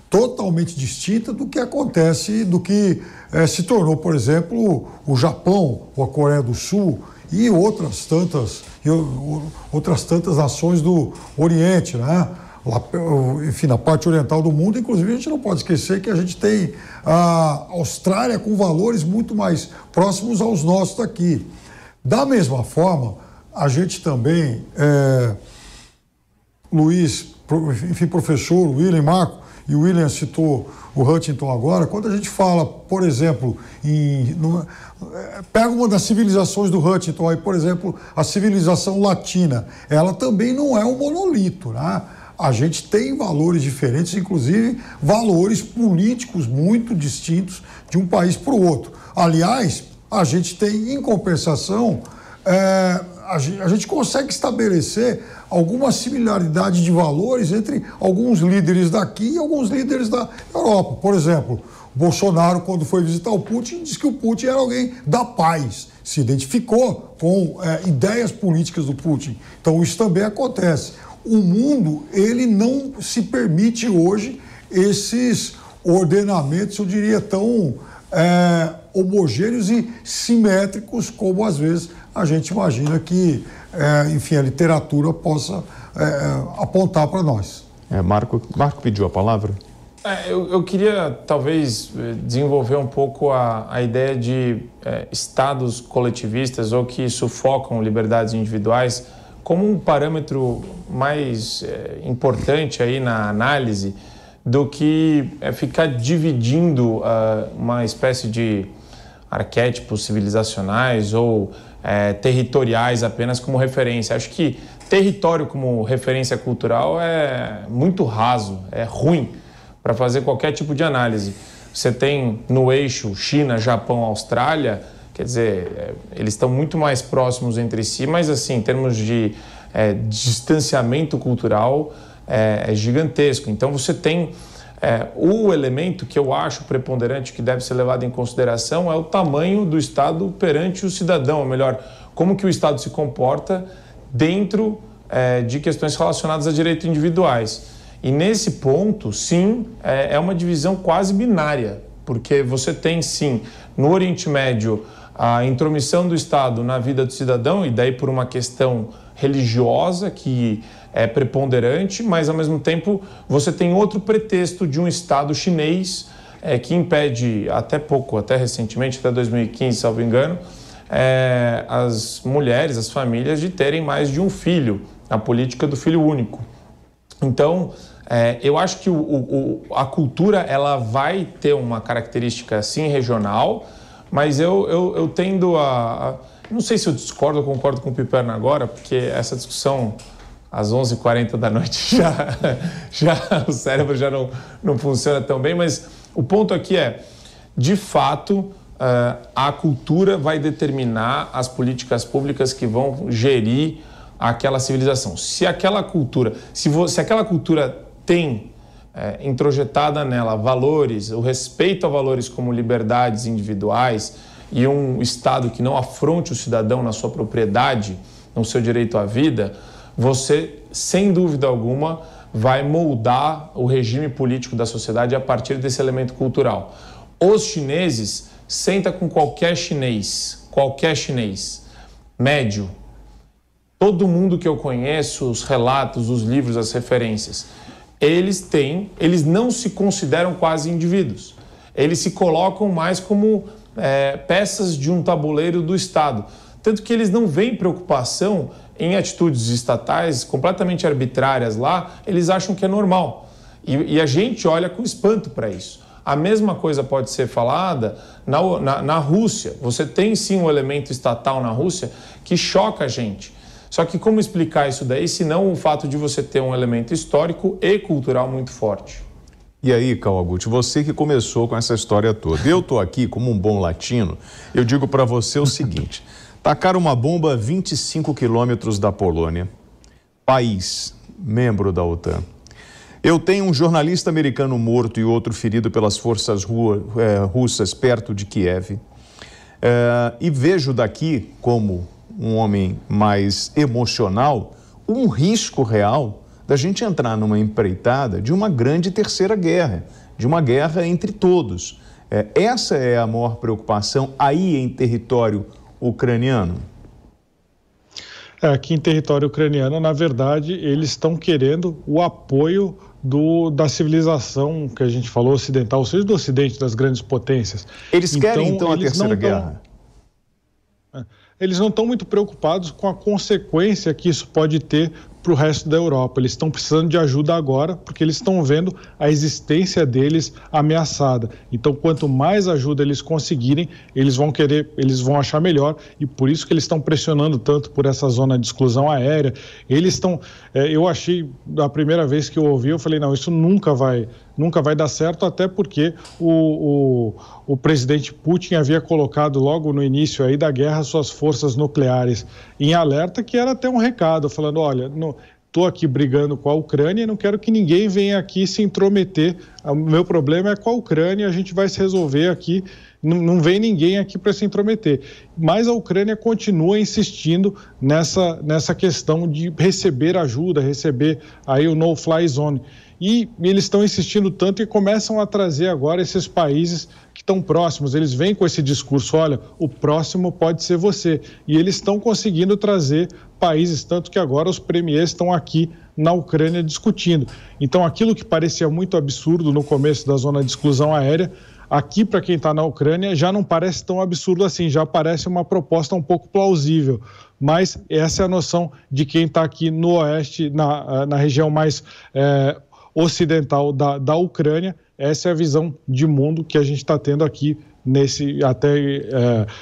totalmente distinta do que acontece, do que se tornou, por exemplo, o Japão, ou a Coreia do Sul e outras tantas nações do Oriente, né? Lá, enfim, na parte oriental do mundo, inclusive, a gente não pode esquecer que a gente tem a Austrália com valores muito mais próximos aos nossos daqui. Da mesma forma, a gente também, Luiz, enfim, professor, William, Marco, e o William citou o Huntington agora, quando a gente fala, por exemplo, pega uma das civilizações do Huntington, aí, por exemplo, a civilização latina, ela também não é um monolito, né? A gente tem valores diferentes, inclusive valores políticos muito distintos de um país para o outro. Aliás, a gente tem, em compensação, a gente consegue estabelecer alguma similaridade de valores entre alguns líderes daqui e alguns líderes da Europa. Por exemplo, Bolsonaro, quando foi visitar o Putin, disse que o Putin era alguém da paz, se identificou com ideias políticas do Putin. Então, isso também acontece. O mundo, ele não se permite hoje esses ordenamentos, eu diria, tão homogêneos e simétricos como, às vezes, a gente imagina que, enfim, a literatura possa apontar para nós. Marco pediu a palavra. Eu queria, talvez, desenvolver um pouco a ideia de estados coletivistas ou que sufocam liberdades individuais como um parâmetro mais importante aí na análise do que ficar dividindo uma espécie de arquétipos civilizacionais ou territoriais apenas como referência. Acho que território como referência cultural é muito raso, é ruim para fazer qualquer tipo de análise. Você tem no eixo China, Japão, Austrália, quer dizer, eles estão muito mais próximos entre si, mas assim, em termos de distanciamento cultural, é gigantesco. Então você tem o elemento que eu acho preponderante, que deve ser levado em consideração, é o tamanho do Estado perante o cidadão, ou melhor, como que o Estado se comporta dentro de questões relacionadas a direitos individuais. E nesse ponto, sim, é uma divisão quase binária, porque você tem, sim, no Oriente Médio, a intromissão do Estado na vida do cidadão, e daí por uma questão religiosa que é preponderante, mas ao mesmo tempo você tem outro pretexto de um Estado chinês que impede, até recentemente, até 2015, salvo engano, as mulheres, as famílias de terem mais de um filho, a política do filho único. Então, eu acho que a cultura ela vai ter uma característica, sim, regional, mas eu tendo não sei se eu discordo ou concordo com o Piperno agora, porque essa discussão às 11h40 da noite já o cérebro já não funciona tão bem, mas o ponto aqui de fato, a cultura vai determinar as políticas públicas que vão gerir aquela civilização. Se aquela cultura tem introjetada nela valores, o respeito a valores como liberdades individuais e um Estado que não afronte o cidadão na sua propriedade, no seu direito à vida, você, sem dúvida alguma, vai moldar o regime político da sociedade a partir desse elemento cultural. Os chineses, senta com qualquer chinês médio, todo mundo que eu conheço, os relatos, os livros, as referências, eles não se consideram quase indivíduos. Eles se colocam mais como peças de um tabuleiro do Estado. Tanto que eles não veem preocupação em atitudes estatais completamente arbitrárias lá, eles acham que é normal. E a gente olha com espanto para isso. A mesma coisa pode ser falada na Rússia. Você tem sim um elemento estatal na Rússia que choca a gente. Só que como explicar isso daí, se não o fato de você ter um elemento histórico e cultural muito forte? E aí, Kawaguchi, você que começou com essa história toda. Eu estou aqui como um bom latino, eu digo para você o seguinte: tacaram uma bomba a 25 quilômetros da Polônia, país membro da OTAN. Eu tenho um jornalista americano morto e outro ferido pelas forças russas perto de Kiev. E vejo daqui, como um homem mais emocional, um risco real da gente entrar numa empreitada de uma grande terceira guerra, de uma guerra entre todos. Essa é a maior preocupação aí em território ucraniano? Aqui em território ucraniano, na verdade, eles estão querendo o apoio da civilização que a gente falou ocidental, ou seja, do Ocidente, das grandes potências. Eles querem, então, a terceira guerra? Eles não estão muito preocupados com a consequência que isso pode ter para o resto da Europa. Eles estão precisando de ajuda agora, porque eles estão vendo a existência deles ameaçada. Então, quanto mais ajuda eles conseguirem, eles vão achar melhor, e por isso que eles estão pressionando tanto por essa zona de exclusão aérea. Eles estão... eu achei, da primeira vez que eu ouvi, eu falei, não, isso nunca vai dar certo, até porque o presidente Putin havia colocado logo no início aí da guerra suas forças nucleares em alerta, que era até um recado, falando, olha, estou aqui brigando com a Ucrânia e não quero que ninguém venha aqui se intrometer. O meu problema é com a Ucrânia, a gente vai se resolver aqui, não vem ninguém aqui para se intrometer. Mas a Ucrânia continua insistindo nessa questão de receber ajuda, receber aí o no-fly zone. E eles estão insistindo tanto e começam a trazer agora esses países que estão próximos. Eles vêm com esse discurso, olha, o próximo pode ser você. E eles estão conseguindo trazer países, tanto que agora os premiers estão aqui na Ucrânia discutindo. Então, aquilo que parecia muito absurdo no começo da zona de exclusão aérea, aqui, para quem está na Ucrânia, já não parece tão absurdo assim, já parece uma proposta um pouco plausível. Mas essa é a noção de quem está aqui no oeste, na região mais ocidental da Ucrânia. Essa é a visão de mundo que a gente está tendo aqui,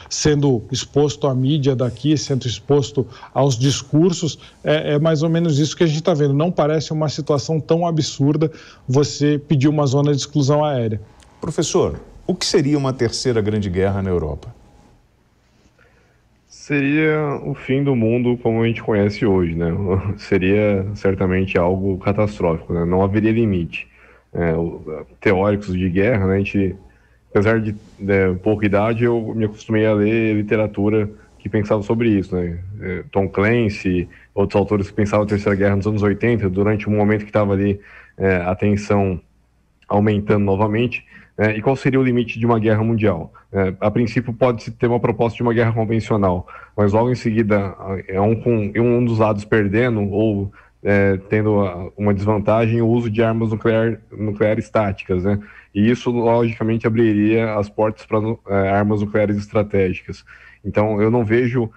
sendo exposto à mídia daqui, sendo exposto aos discursos. É mais ou menos isso que a gente está vendo. Não parece uma situação tão absurda você pedir uma zona de exclusão aérea. Professor, o que seria uma terceira grande guerra na Europa? Seria o fim do mundo como a gente conhece hoje, né? Seria certamente algo catastrófico, né? Não haveria limite. Teóricos de guerra, né? A gente, apesar de pouca idade, eu me acostumei a ler literatura que pensava sobre isso, né? Tom Clancy, outros autores que pensavam a Terceira Guerra nos anos 80, durante um momento que estava ali a tensão aumentando novamente. E qual seria o limite de uma guerra mundial? A princípio pode-se ter uma proposta de uma guerra convencional, mas logo em seguida um dos lados perdendo ou tendo uma desvantagem, o uso de armas nucleares táticas, né? E isso logicamente abriria as portas para armas nucleares estratégicas. Então eu não vejo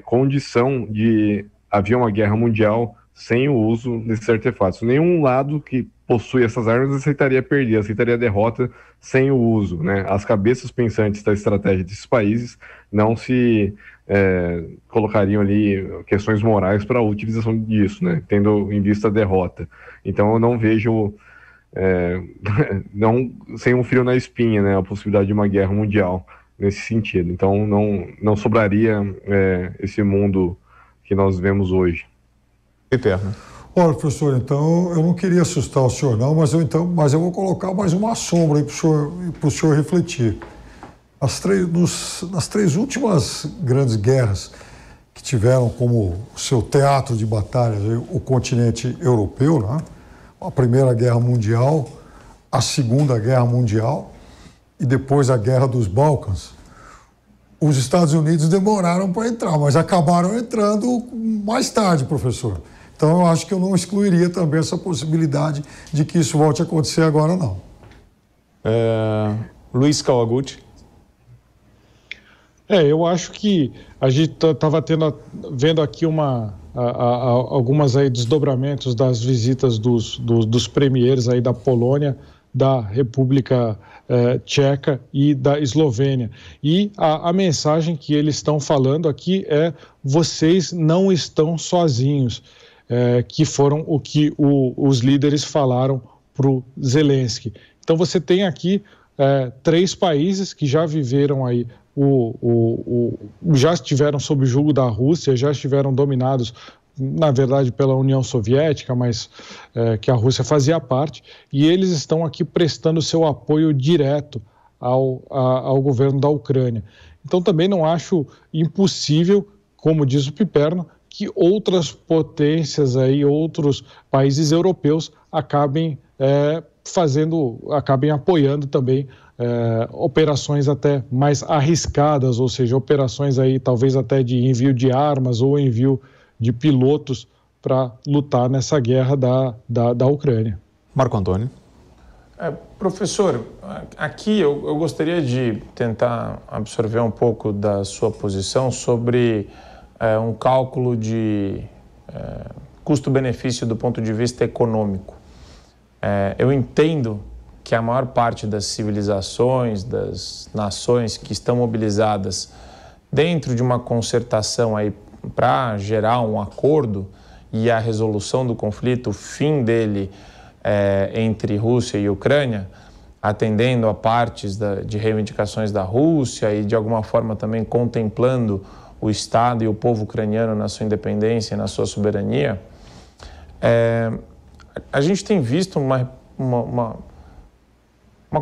condição de haver uma guerra mundial sem o uso desses artefatos. Nenhum lado que possui essas armas aceitaria perder, aceitaria a derrota sem o uso, né? As cabeças pensantes da estratégia desses países não se colocariam ali questões morais para a utilização disso, né? Tendo em vista a derrota. Então eu não vejo sem um frio na espinha, né, a possibilidade de uma guerra mundial nesse sentido. Então não sobraria esse mundo que nós vemos hoje. Eterno. Olha, professor, então eu não queria assustar o senhor não, mas eu vou colocar mais uma sombra aí para o senhor refletir. Nas três últimas grandes guerras que tiveram como seu teatro de batalha o continente europeu, né? A Primeira Guerra Mundial, a Segunda Guerra Mundial e depois a Guerra dos Balcãs, os Estados Unidos demoraram para entrar, mas acabaram entrando mais tarde, professor. Então, eu acho que eu não excluiria também essa possibilidade de que isso volte a acontecer agora, não. Luiz Kawaguchi. Eu acho que a gente estava vendo aqui algumas aí desdobramentos das visitas dos premieres aí da Polônia, da República Tcheca e da Eslovênia. E a mensagem que eles estão falando aqui é: vocês não estão sozinhos, que foram o que os líderes falaram para o Zelensky. Então você tem aqui 3 países que já viveram aí, já estiveram sob o jugo da Rússia, já estiveram dominados, na verdade, pela União Soviética, mas que a Rússia fazia parte, e eles estão aqui prestando seu apoio direto ao governo da Ucrânia. Então também não acho impossível, como diz o Piperno, que outras potências aí, outros países europeus acabem apoiando também operações até mais arriscadas, ou seja, operações aí talvez até de envio de armas ou envio de pilotos para lutar nessa guerra da Ucrânia. Marco Antônio. Professor, aqui eu gostaria de tentar absorver um pouco da sua posição sobre um cálculo de custo-benefício do ponto de vista econômico. Eu entendo que a maior parte das civilizações, das nações que estão mobilizadas dentro de uma concertação aí para gerar um acordo e a resolução do conflito, o fim dele entre Rússia e Ucrânia, atendendo a partes de reivindicações da Rússia e de alguma forma também contemplando o Estado e o povo ucraniano na sua independência e na sua soberania, a gente tem visto uma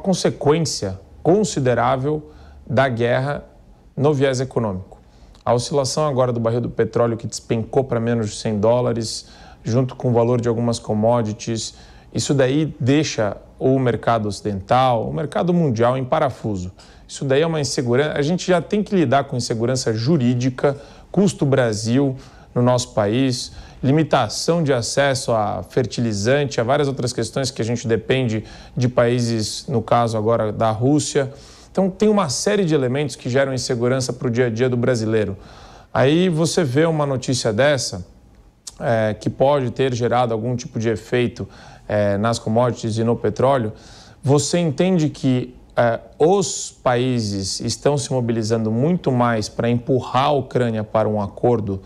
consequência considerável da guerra no viés econômico. A oscilação agora do barril do petróleo, que despencou para menos de $100, junto com o valor de algumas commodities, isso daí deixa o mercado ocidental, o mercado mundial em parafuso. Isso daí é uma insegurança. A gente já tem que lidar com insegurança jurídica, custo Brasil no nosso país, limitação de acesso a fertilizante, a várias outras questões que a gente depende de países, no caso agora da Rússia. Então tem uma série de elementos que geram insegurança para o dia a dia do brasileiro. Aí você vê uma notícia dessa, que pode ter gerado algum tipo de efeito nas commodities e no petróleo, você entende que os países estão se mobilizando muito mais para empurrar a Ucrânia para um acordo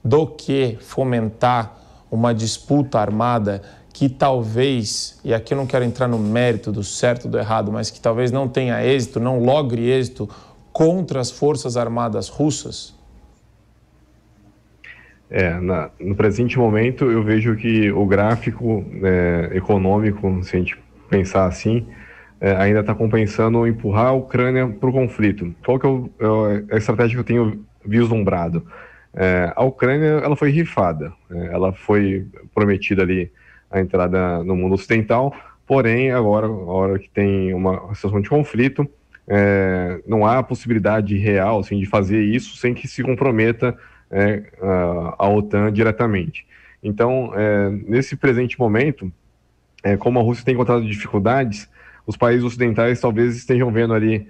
do que fomentar uma disputa armada que talvez, e aqui eu não quero entrar no mérito do certo ou do errado, mas que talvez não tenha êxito, não logre êxito contra as forças armadas russas? No presente momento eu vejo que o gráfico econômico, se a gente pensar assim, ainda está compensando empurrar a Ucrânia para o conflito. Qual que é a estratégia que eu tenho vislumbrado? A Ucrânia ela foi rifada, ela foi prometida ali a entrada no mundo ocidental, porém agora, a hora que tem uma situação de conflito, não há possibilidade real assim, de fazer isso sem que se comprometa a OTAN diretamente. Então, nesse presente momento, como a Rússia tem encontrado dificuldades, os países ocidentais talvez estejam vendo ali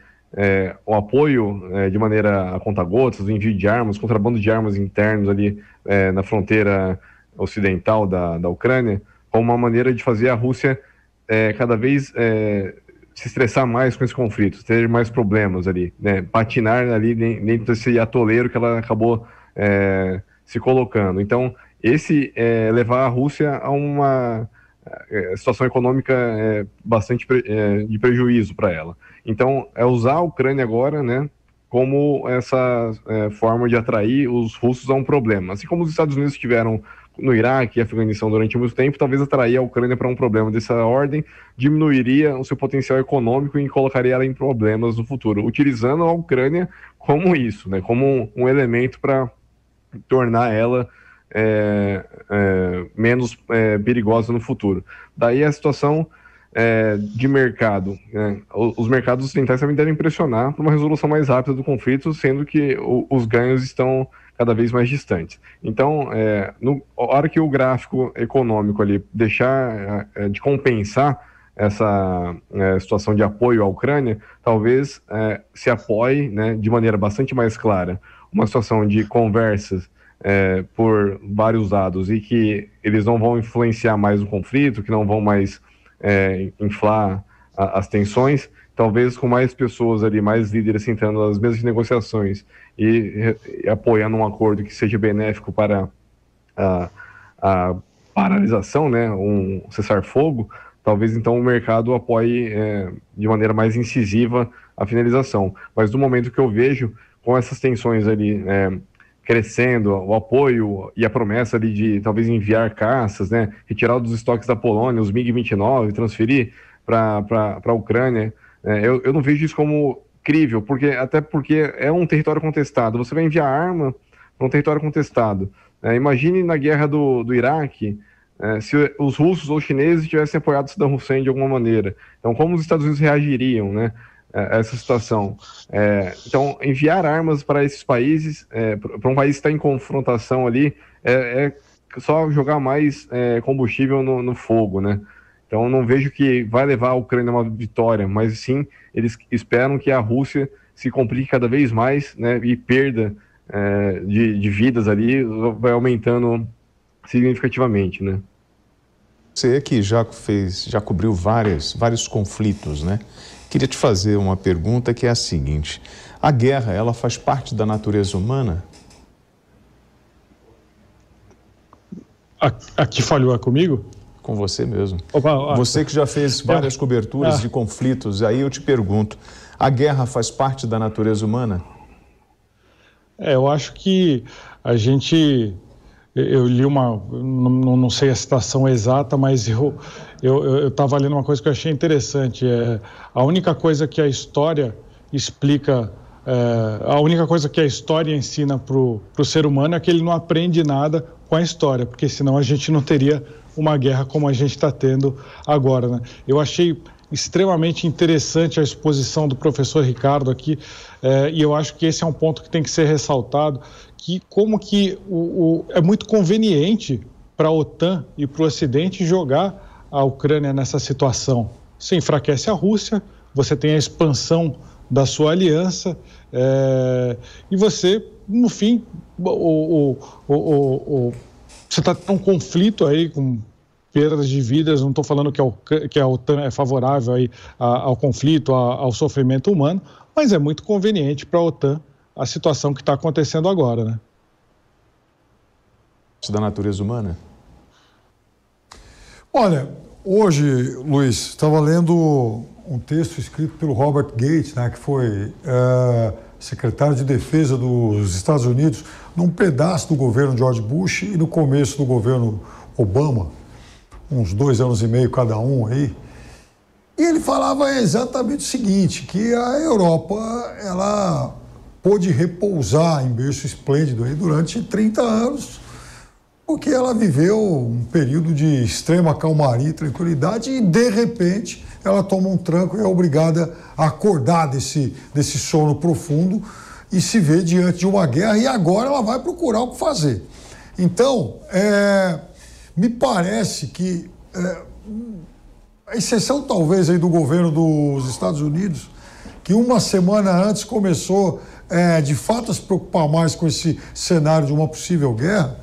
o apoio de maneira a conta-gotas, o envio de armas, contrabando de armas internos ali na fronteira ocidental da Ucrânia, como uma maneira de fazer a Rússia cada vez se estressar mais com esse conflito, ter mais problemas ali, né? Patinar ali dentro desse atoleiro que ela acabou se colocando. Então, levar a Rússia a uma situação econômica bastante de prejuízo para ela. Então, usar a Ucrânia agora, né, como essa forma de atrair os russos a um problema. Assim como os Estados Unidos tiveram no Iraque e Afeganistão durante muito tempo, talvez atrair a Ucrânia para um problema dessa ordem diminuiria o seu potencial econômico e colocaria ela em problemas no futuro, utilizando a Ucrânia como isso, né, como um elemento para tornar ela menos perigosa no futuro. Daí a situação de mercado. Os mercados ocidentais também devem pressionar por uma resolução mais rápida do conflito, sendo que os ganhos estão cada vez mais distantes. Então, na hora que o gráfico econômico ali deixar de compensar essa situação de apoio à Ucrânia, talvez se apoie, né, de maneira bastante mais clara uma situação de conversas por vários lados e que eles não vão influenciar mais o conflito, que não vão mais inflar as tensões, talvez com mais pessoas ali, mais líderes sentando nas mesmas negociações e apoiando um acordo que seja benéfico para a paralisação, né, um cessar-fogo, talvez então o mercado apoie de maneira mais incisiva a finalização. Mas no momento que eu vejo, com essas tensões ali crescendo, o apoio e a promessa ali de talvez enviar caças, né, retirar dos estoques da Polônia os MiG-29, transferir para a Ucrânia, eu não vejo isso como crível, até porque é um território contestado. Você vai enviar arma para um território contestado. Imagine na guerra do Iraque, se os russos ou chineses tivessem apoiado Saddam Hussein de alguma maneira. Então, como os Estados Unidos reagiriam, né, a essa situação? Então, enviar armas para esses países, para um país que está em confrontação ali, é só jogar mais combustível no fogo, né? Então, não vejo que vai levar a Ucrânia a uma vitória, mas sim, eles esperam que a Rússia se complique cada vez mais, né, e perda de vidas ali vai aumentando significativamente, né? Você que já cobriu vários conflitos, né? Queria te fazer uma pergunta que é a seguinte: a guerra, ela faz parte da natureza humana? Aqui falhou comigo? Com você mesmo. Opa, você que já fez várias coberturas de conflitos, aí eu te pergunto, a guerra faz parte da natureza humana? Eu acho que a gente... Eu li não sei a citação exata, mas eu estava lendo uma coisa que eu achei interessante. A única coisa que a história explica, a única coisa que a história ensina para o ser humano é que ele não aprende nada com a história, porque senão a gente não teria uma guerra como a gente está tendo agora, né? Eu achei extremamente interessante a exposição do professor Ricardo aqui, e eu acho que esse é um ponto que tem que ser ressaltado, que como que é muito conveniente para a OTAN e para o Ocidente jogar a Ucrânia nessa situação. Você enfraquece a Rússia, você tem a expansão da sua aliança, e você, no fim, você está num conflito aí com perdas de vidas. Não estou falando que a OTAN é favorável aí ao conflito, ao sofrimento humano, mas é muito conveniente para a OTAN a situação que está acontecendo agora, né? Da natureza humana? Olha, hoje, Luiz, estava lendo um texto escrito pelo Robert Gates, né, que foi secretário de Defesa dos Estados Unidos, num pedaço do governo George Bush e no começo do governo Obama, uns 2 anos e meio cada um aí. E ele falava exatamente o seguinte, que a Europa, ela pôde repousar em berço esplêndido aí durante 30 anos, porque ela viveu um período de extrema calmaria e tranquilidade e, de repente, ela toma um tranco e é obrigada a acordar desse sono profundo e se vê diante de uma guerra, e agora ela vai procurar o que fazer. Então, me parece que, a exceção talvez aí do governo dos Estados Unidos, que uma semana antes começou de fato a se preocupar mais com esse cenário de uma possível guerra,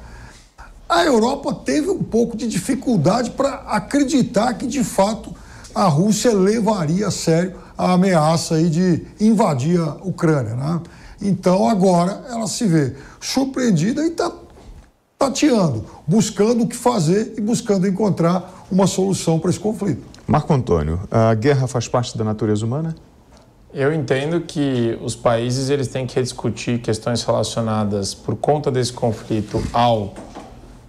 a Europa teve um pouco de dificuldade para acreditar que, de fato, a Rússia levaria a sério a ameaça aí de invadir a Ucrânia, né? Então, agora, ela se vê surpreendida e está tateando, buscando o que fazer e buscando encontrar uma solução para esse conflito. Marco Antônio, a guerra faz parte da natureza humana? Eu entendo que os países eles têm que rediscutir questões relacionadas, por conta desse conflito, ao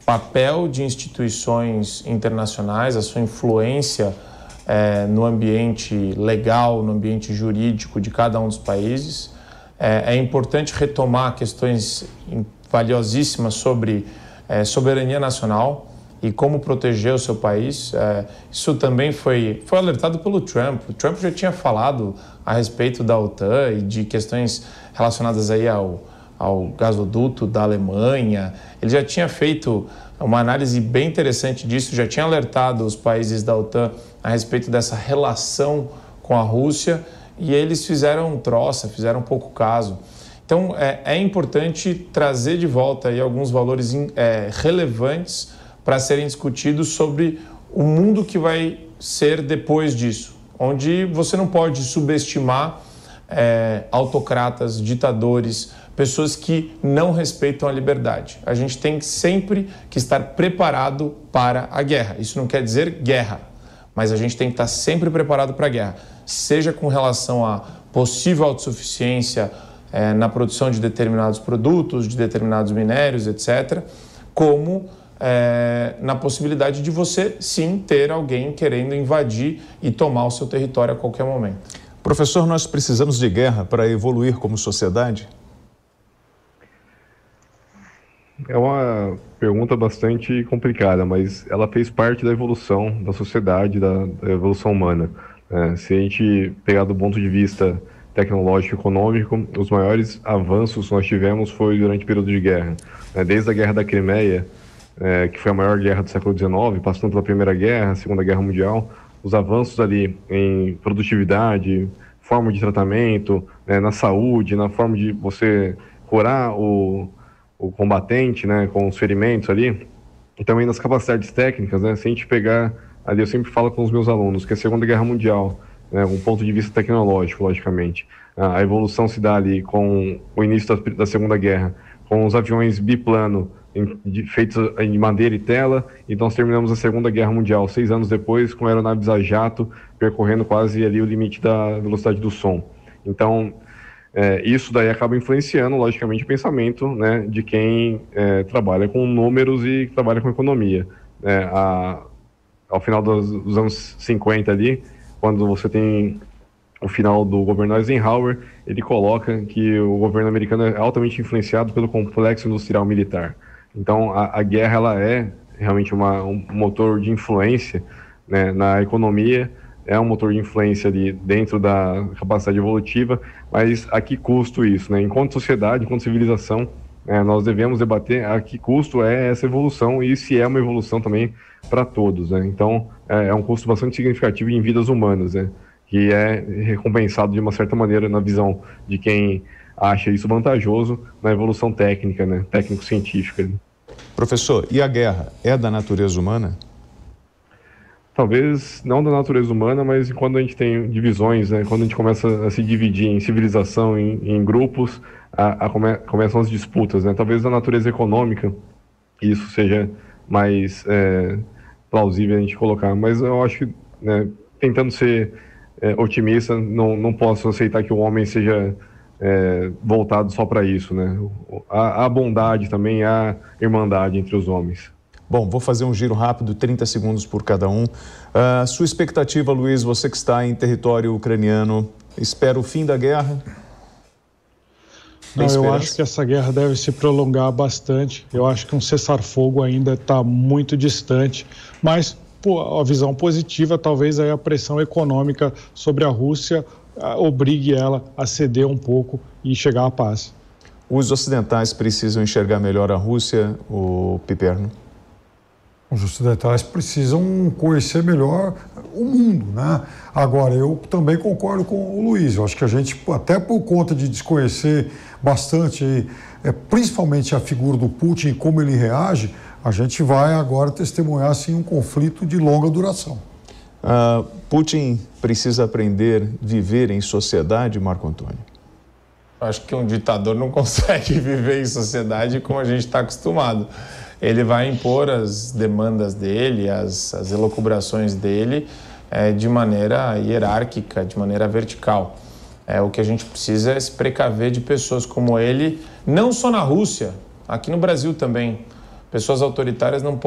papel de instituições internacionais, a sua influência no ambiente legal, no ambiente jurídico de cada um dos países. É importante retomar questões valiosíssimas sobre soberania nacional e como proteger o seu país. Isso também foi alertado pelo Trump. O Trump já tinha falado a respeito da OTAN e de questões relacionadas aí ao ao gasoduto da Alemanha. Ele já tinha feito uma análise bem interessante disso, já tinha alertado os países da OTAN a respeito dessa relação com a Rússia e eles fizeram troça, fizeram pouco caso. Então, é importante trazer de volta aí alguns valores relevantes para serem discutidos sobre o mundo que vai ser depois disso, onde você não pode subestimar autocratas, ditadores, pessoas que não respeitam a liberdade. A gente tem sempre que estar preparado para a guerra. Isso não quer dizer guerra, mas a gente tem que estar sempre preparado para a guerra, seja com relação à possível autossuficiência na produção de determinados produtos, de determinados minérios, etc., como na possibilidade de você, sim, ter alguém querendo invadir e tomar o seu território a qualquer momento. Professor, nós precisamos de guerra para evoluir como sociedade? É uma pergunta bastante complicada, mas ela fez parte da evolução da sociedade, da evolução humana. Se a gente pegar do ponto de vista tecnológico e econômico, os maiores avanços que nós tivemos foi durante o período de guerra. Desde a Guerra da Crimeia, que foi a maior guerra do século XIX, passando pela Primeira Guerra, a Segunda Guerra Mundial, os avanços ali em produtividade, forma de tratamento, na saúde, na forma de você curar o combatente, com os ferimentos ali, e também nas capacidades técnicas, Se a gente pegar ali, eu sempre falo com os meus alunos que a Segunda Guerra Mundial, um ponto de vista tecnológico, logicamente, a evolução se dá ali com o início da Segunda Guerra, com os aviões biplano feitos em madeira e tela, e nós terminamos a Segunda Guerra Mundial 6 anos depois com aeronaves a jato percorrendo quase ali o limite da velocidade do som. Então, isso daí acaba influenciando, logicamente, o pensamento de quem trabalha com números e trabalha com economia. Ao final dos anos 50 ali, quando você tem o final do governo Eisenhower, ele coloca que o governo americano é altamente influenciado pelo complexo industrial militar. Então, a guerra ela é realmente um motor de influência na economia, é um motor de influência ali dentro da capacidade evolutiva, mas a que custo isso? Enquanto sociedade, enquanto civilização, nós devemos debater a que custo é essa evolução e se é uma evolução também para todos. Então, é um custo bastante significativo em vidas humanas, que é recompensado de uma certa maneira na visão de quem acha isso vantajoso na evolução técnica, técnico-científica. Professor, e a guerra é da natureza humana? Talvez não da natureza humana, mas quando a gente tem divisões, quando a gente começa a se dividir em civilização, em grupos, começam as disputas. Talvez da natureza econômica isso seja mais plausível a gente colocar. Mas eu acho que, tentando ser otimista, não posso aceitar que o homem seja voltado só para isso. Há bondade também, há irmandade entre os homens. Bom, vou fazer um giro rápido, 30 segundos por cada um. Sua expectativa, Luiz, você que está em território ucraniano, espera o fim da guerra? Não, eu acho que essa guerra deve se prolongar bastante. Eu acho que um cessar-fogo ainda está muito distante. Mas a visão positiva, talvez aí a pressão econômica sobre a Rússia obrigue ela a ceder um pouco e chegar à paz. Os ocidentais precisam enxergar melhor a Rússia, o Piperno? Os ocidentais precisam conhecer melhor o mundo, Agora, eu também concordo com o Luiz. Eu acho que a gente, até por conta de desconhecer bastante, principalmente a figura do Putin e como ele reage, a gente vai agora testemunhar assim, um conflito de longa duração. Putin precisa aprender a viver em sociedade, Marco Antônio? Acho que um ditador não consegue viver em sociedade como a gente está acostumado. Ele vai impor as demandas dele, as elucubrações dele de maneira hierárquica, de maneira vertical. O que a gente precisa é se precaver de pessoas como ele, não só na Rússia, aqui no Brasil também. Pessoas autoritárias não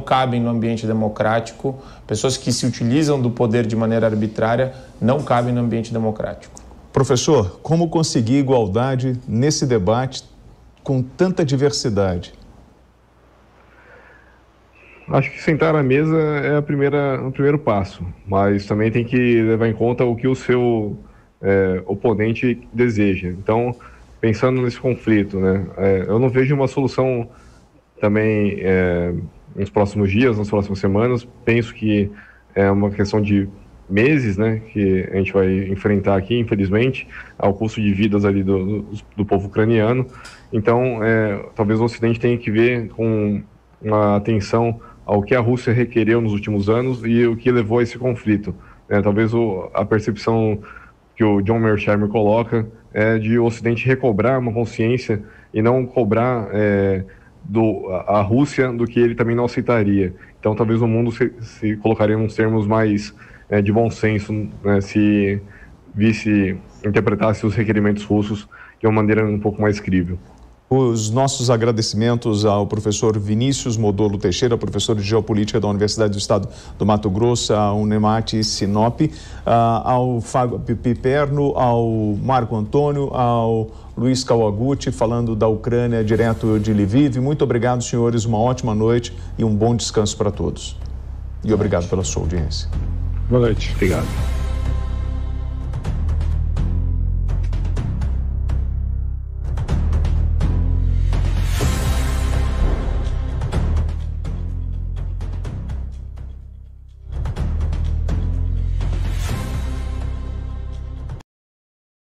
cabem no ambiente democrático. Pessoas que se utilizam do poder de maneira arbitrária não cabem no ambiente democrático. Professor, como conseguir igualdade nesse debate com tanta diversidade? Acho que sentar à mesa é o primeiro passo, mas também tem que levar em conta o que o seu oponente deseja. Então, pensando nesse conflito, né, eu não vejo uma solução também nos próximos dias, nas próximas semanas. Penso que é uma questão de meses, né, que a gente vai enfrentar aqui, infelizmente, ao custo de vidas ali do povo ucraniano. Então, talvez o Ocidente tenha que ver com uma atenção ao que a Rússia requereu nos últimos anos e o que levou a esse conflito. Talvez a percepção que o John Mearsheimer coloca é de o Ocidente recobrar uma consciência e não cobrar a Rússia do que ele também não aceitaria. Então, talvez o mundo se colocaria em uns termos mais de bom senso, né, se interpretasse os requerimentos russos de uma maneira um pouco mais crível. Os nossos agradecimentos ao professor Vinícius Modolo Teixeira, professor de Geopolítica da Universidade do Estado do Mato Grosso, a Unemat Sinop, ao Fábio Piperno, ao Marco Antônio, ao Luiz Kawaguchi, falando da Ucrânia, direto de Lviv. Muito obrigado, senhores, uma ótima noite e um bom descanso para todos. E obrigado pela sua audiência. Boa noite. Obrigado.